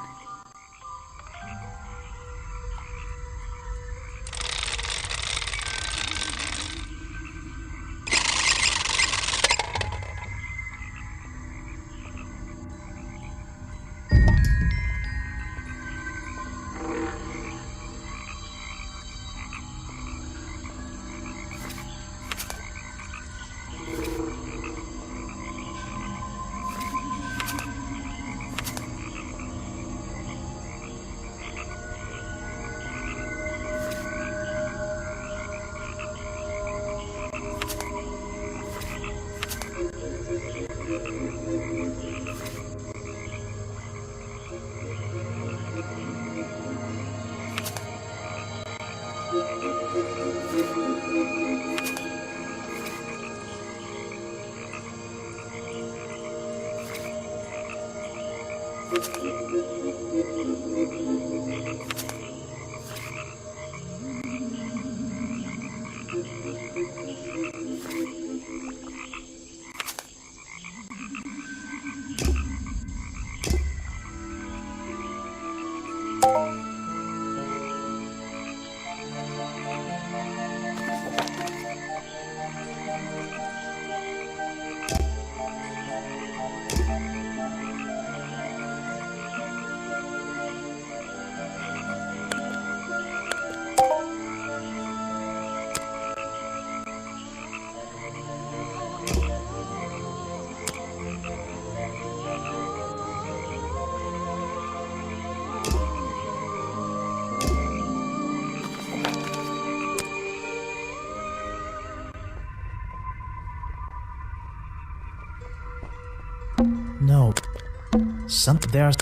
There's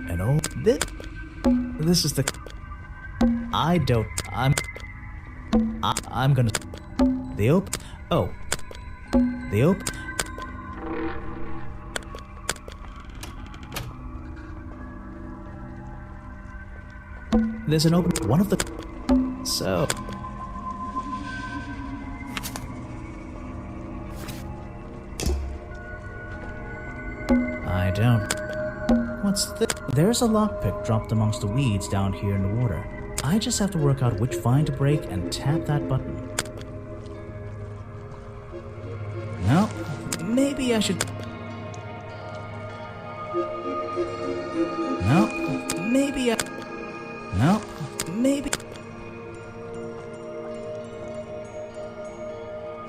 an old... This is the... I'm gonna... The op... Oh. The op... There's an open... One of the... So... I don't... What's this? There's a lockpick dropped amongst the weeds down here in the water. I just have to work out which vine to break and tap that button. No, maybe I should... No, maybe I... No, maybe...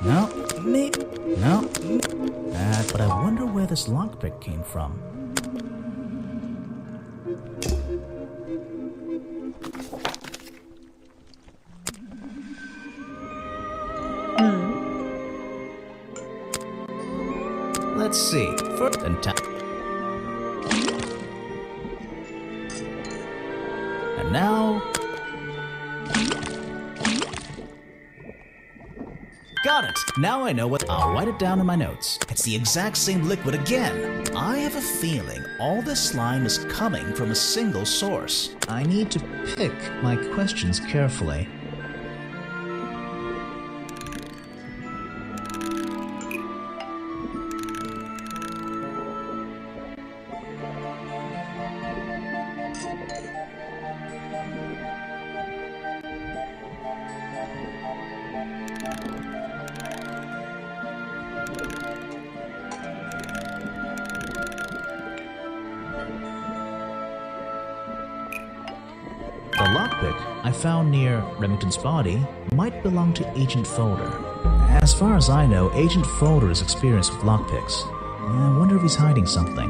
No, maybe... No, but I wonder where this lockpick came from. Let's see. First and tap. And now... Got it! Now I know what... I'll write it down in my notes. It's the exact same liquid again. I have a feeling all this slime is coming from a single source. I need to pick my questions carefully. The lockpick I found near Remington's body might belong to Agent Folder. As far as I know, Agent Folder is experienced with lockpicks. I wonder if he's hiding something.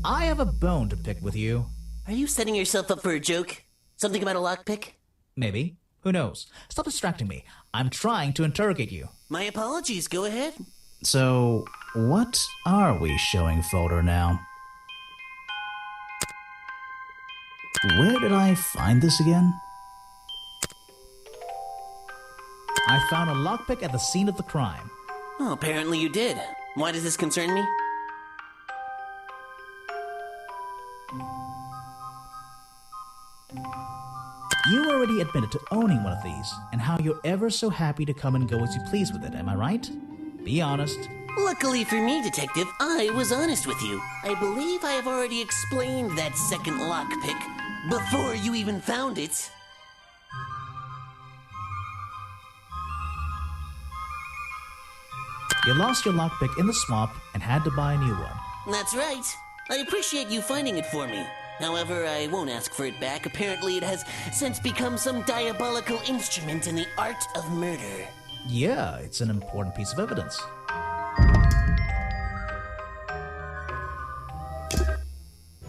I have a bone to pick with you. Are you setting yourself up for a joke? Something about a lockpick? Maybe. Who knows? Stop distracting me. I'm trying to interrogate you. My apologies, go ahead. So, what are we showing Folder now? Where did I find this again? I found a lockpick at the scene of the crime. Oh, apparently you did. Why does this concern me? You already admitted to owning one of these, and how you're ever so happy to come and go as you please with it, am I right? Be honest. Luckily for me, Detective, I was honest with you. I believe I have already explained that second lockpick before you even found it. You lost your lockpick in the swamp and had to buy a new one. That's right. I appreciate you finding it for me. However, I won't ask for it back. Apparently, it has since become some diabolical instrument in the art of murder. Yeah, it's an important piece of evidence.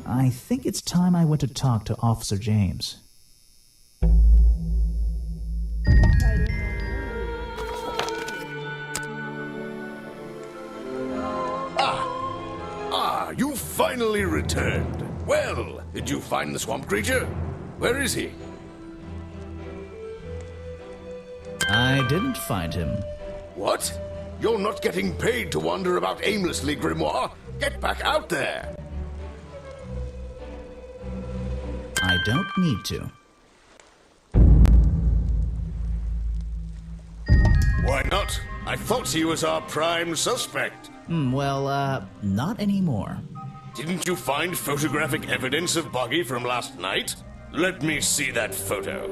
I think it's time I went to talk to Officer James. You finally returned. Well, did you find the swamp creature? Where is he? I didn't find him. What? You're not getting paid to wander about aimlessly, Grimoire. Get back out there. I don't need to. Why not? I thought he was our prime suspect. Not anymore. Didn't you find photographic evidence of Buggy from last night? Let me see that photo.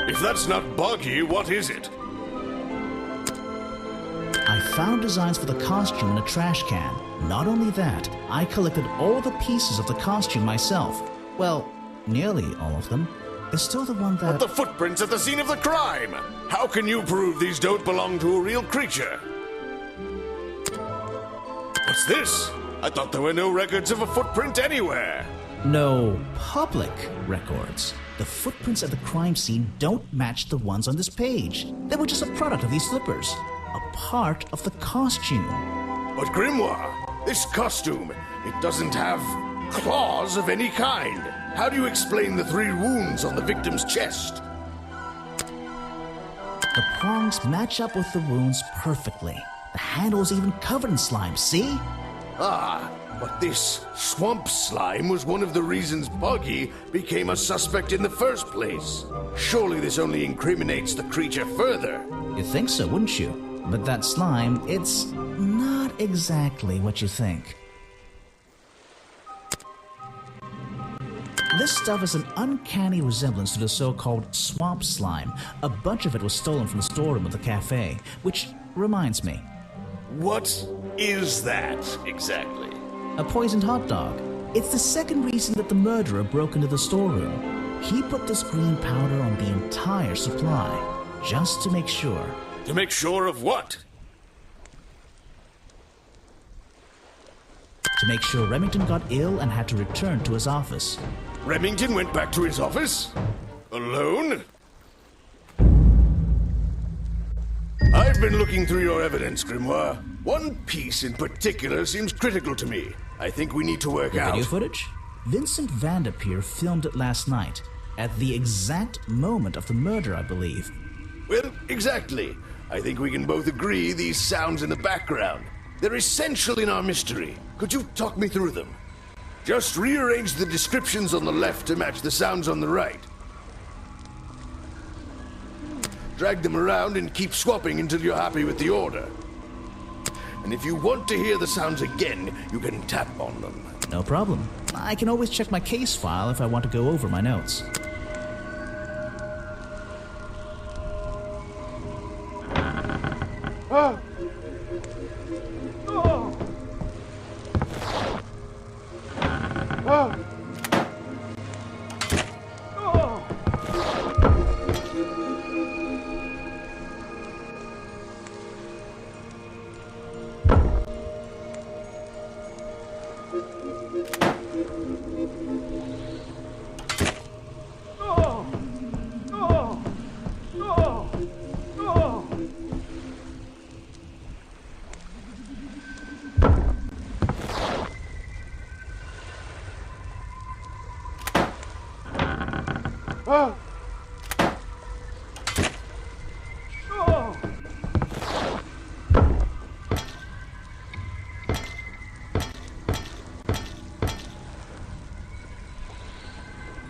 If that's not Buggy, what is it? I found designs for the costume in a trash can. Not only that, I collected all the pieces of the costume myself. Well, nearly all of them. There's still the one that... But the footprints at the scene of the crime! How can you prove these don't belong to a real creature? What's this? I thought there were no records of a footprint anywhere. No public records. The footprints at the crime scene don't match the ones on this page. They were just a product of these slippers, a part of the costume. But Grimoire, this costume, it doesn't have claws of any kind. How do you explain the 3 wounds on the victim's chest? The prongs match up with the wounds perfectly. The handle's even covered in slime, see? Ah, but this swamp slime was one of the reasons Buggy became a suspect in the first place. Surely this only incriminates the creature further. You'd think so, wouldn't you? But that slime, it's not exactly what you think. This stuff is an uncanny resemblance to the so-called swamp slime. A bunch of it was stolen from the storeroom of the cafe, which reminds me. What is that exactly? A poisoned hot dog. It's the second reason that the murderer broke into the storeroom. He put this green powder on the entire supply, just to make sure. To make sure of what? To make sure Remington got ill and had to return to his office. Remington went back to his office? Alone? I've been looking through your evidence, Grimoire. One piece in particular seems critical to me. I think we need to work out. Video footage? Vincent Vanderpeer filmed it last night, at the exact moment of the murder, I believe. Well, exactly. I think we can both agree these sounds in the background. They're essential in our mystery. Could you talk me through them? Just rearrange the descriptions on the left to match the sounds on the right. Drag them around and keep swapping until you're happy with the order. And if you want to hear the sounds again, you can tap on them. No problem. I can always check my case file if I want to go over my notes.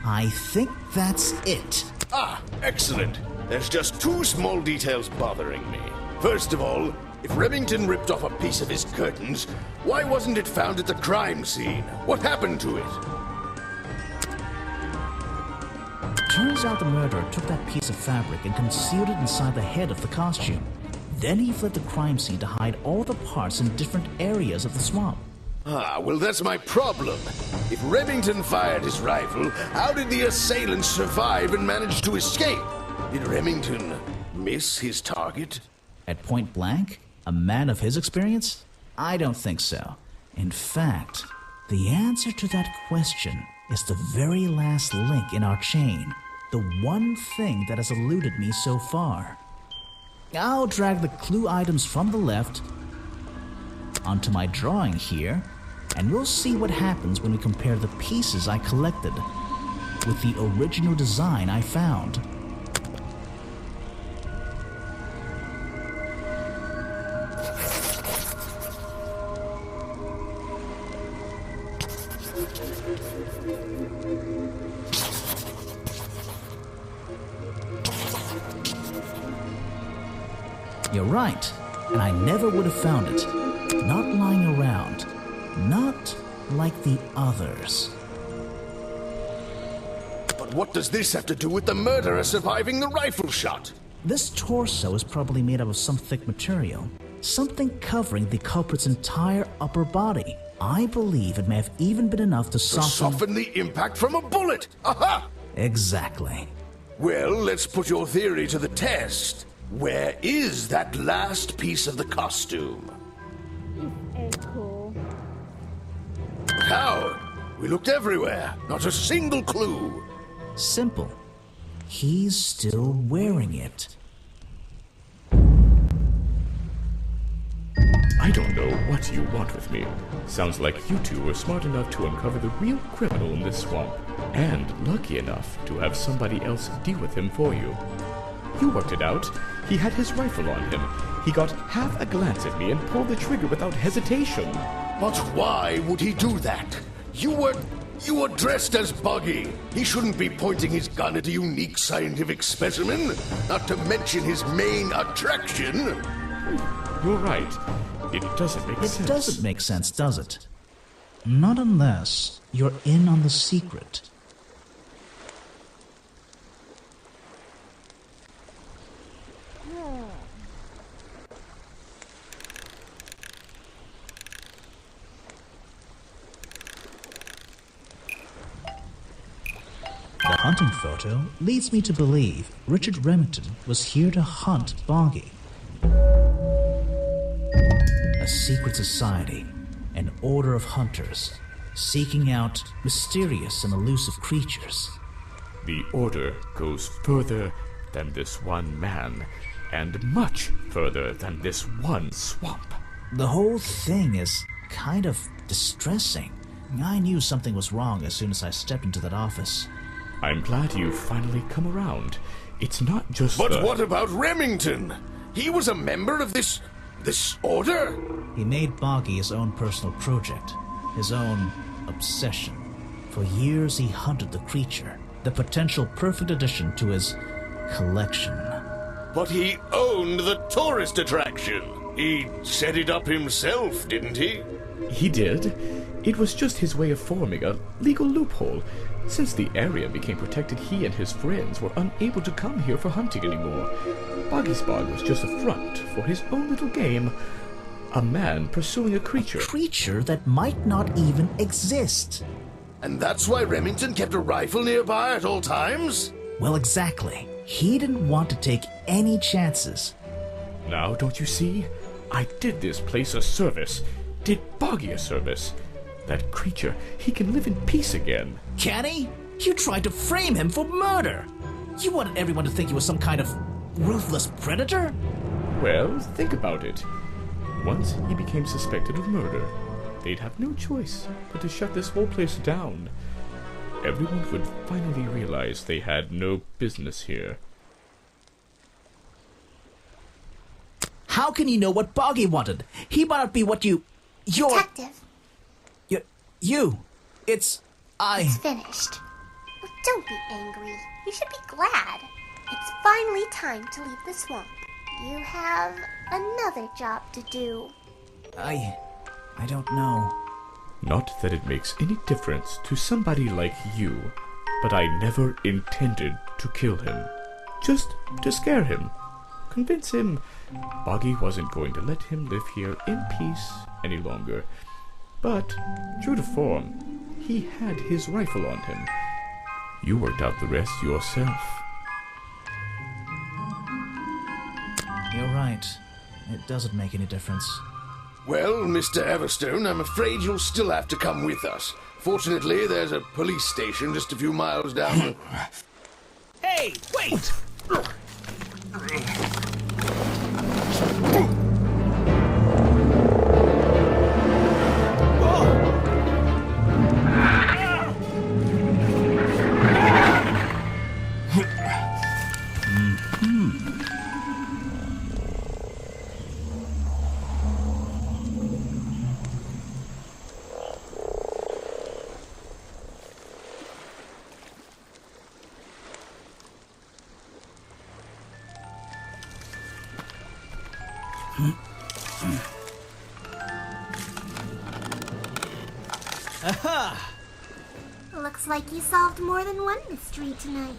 I think that's it. Ah, excellent. There's just 2 small details bothering me. First of all, if Remington ripped off a piece of his curtains, why wasn't it found at the crime scene? What happened to it? Turns out the murderer took that piece of fabric and concealed it inside the head of the costume. Then he fled the crime scene to hide all the parts in different areas of the swamp. Ah, well, that's my problem. If Remington fired his rifle, how did the assailant survive and manage to escape? Did Remington miss his target? At point blank? A man of his experience? I don't think so. In fact, the answer to that question is the very last link in our chain. The one thing that has eluded me so far. I'll drag the clue items from the left onto my drawing here, and we'll see what happens when we compare the pieces I collected with the original design I found. You're right, and I never would have found it. Not lying around. Not like the others. But what does this have to do with the murderer surviving the rifle shot? This torso is probably made up of some thick material. Something covering the culprit's entire upper body. I believe it may have even been enough to soften the impact from a bullet! Aha! Exactly. Well, let's put your theory to the test. Where is that last piece of the costume? how? We looked everywhere. Not a single clue. Simple. He's still wearing it. I don't know what you want with me. Sounds like you two were smart enough to uncover the real criminal in this swamp, and lucky enough to have somebody else deal with him for you. You worked it out. He had his rifle on him. He got half a glance at me and pulled the trigger without hesitation. But why would he do that? You were dressed as Buggy. He shouldn't be pointing his gun at a unique scientific specimen, not to mention his main attraction. You're right. It doesn't make sense. It doesn't make sense, does it? Not unless you're in on the secret. The hunting photo leads me to believe Richard Remington was here to hunt Boggy. A secret society, an order of hunters, seeking out mysterious and elusive creatures. The order goes further than this one man, and much further than this one swamp. The whole thing is kind of distressing. I knew something was wrong as soon as I stepped into that office. I'm glad you've finally come around. It's not just But what about Remington? He was a member of this order? He made Boggy his own personal project, his own obsession. For years he hunted the creature, the potential perfect addition to his collection. But he owned the tourist attraction. He set it up himself, didn't he? He did. It was just his way of forming a legal loophole. Since the area became protected, he and his friends were unable to come here for hunting anymore. Boggy's Bog was just a front for his own little game. A man pursuing a creature. A creature that might not even exist. And that's why Remington kept a rifle nearby at all times? Well, exactly. He didn't want to take any chances. Now, don't you see? I did this place a service. Did Boggy a service. That creature, he can live in peace again. Can he? You tried to frame him for murder. You wanted everyone to think he was some kind of ruthless predator? Well, think about it. Once he became suspected of murder, they'd have no choice but to shut this whole place down. Everyone would finally realize they had no business here. How can you know what Boggy wanted? He might not be what you're... Detective. It's finished. Oh, don't be angry. You should be glad. It's finally time to leave the swamp. You have another job to do. I don't know. Not that it makes any difference to somebody like you, but I never intended to kill him. Just to scare him. Convince him Boggy wasn't going to let him live here in peace any longer. But, true to form, he had his rifle on him. You worked out the rest yourself. You're right. It doesn't make any difference. Well, Mr. Everstone, I'm afraid you'll still have to come with us. Fortunately, there's a police station just a few miles down. Hey, wait! Aha! Looks like you solved more than one mystery tonight.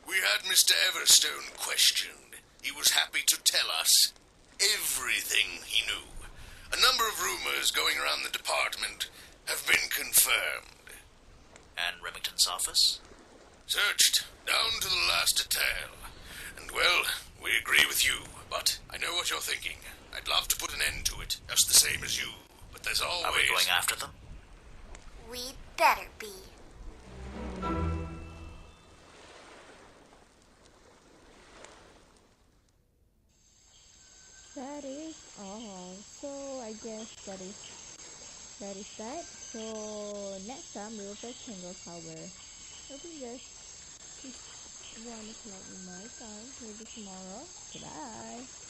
We had Mr. Everstone questioned. He was happy to tell us everything he knew. A number of rumors going around the department have been confirmed. And Remington's office? Searched down to the last detail. And, well, we agree with you, but I know what you're thinking. I'd love to put an end to it, just the same as you. But there's always... Are we going after them? We'd better be. That is all. So I guess that is that. So next time we will play Tango Tower. Hope you guys just want to play in my time. Maybe tomorrow. Goodbye.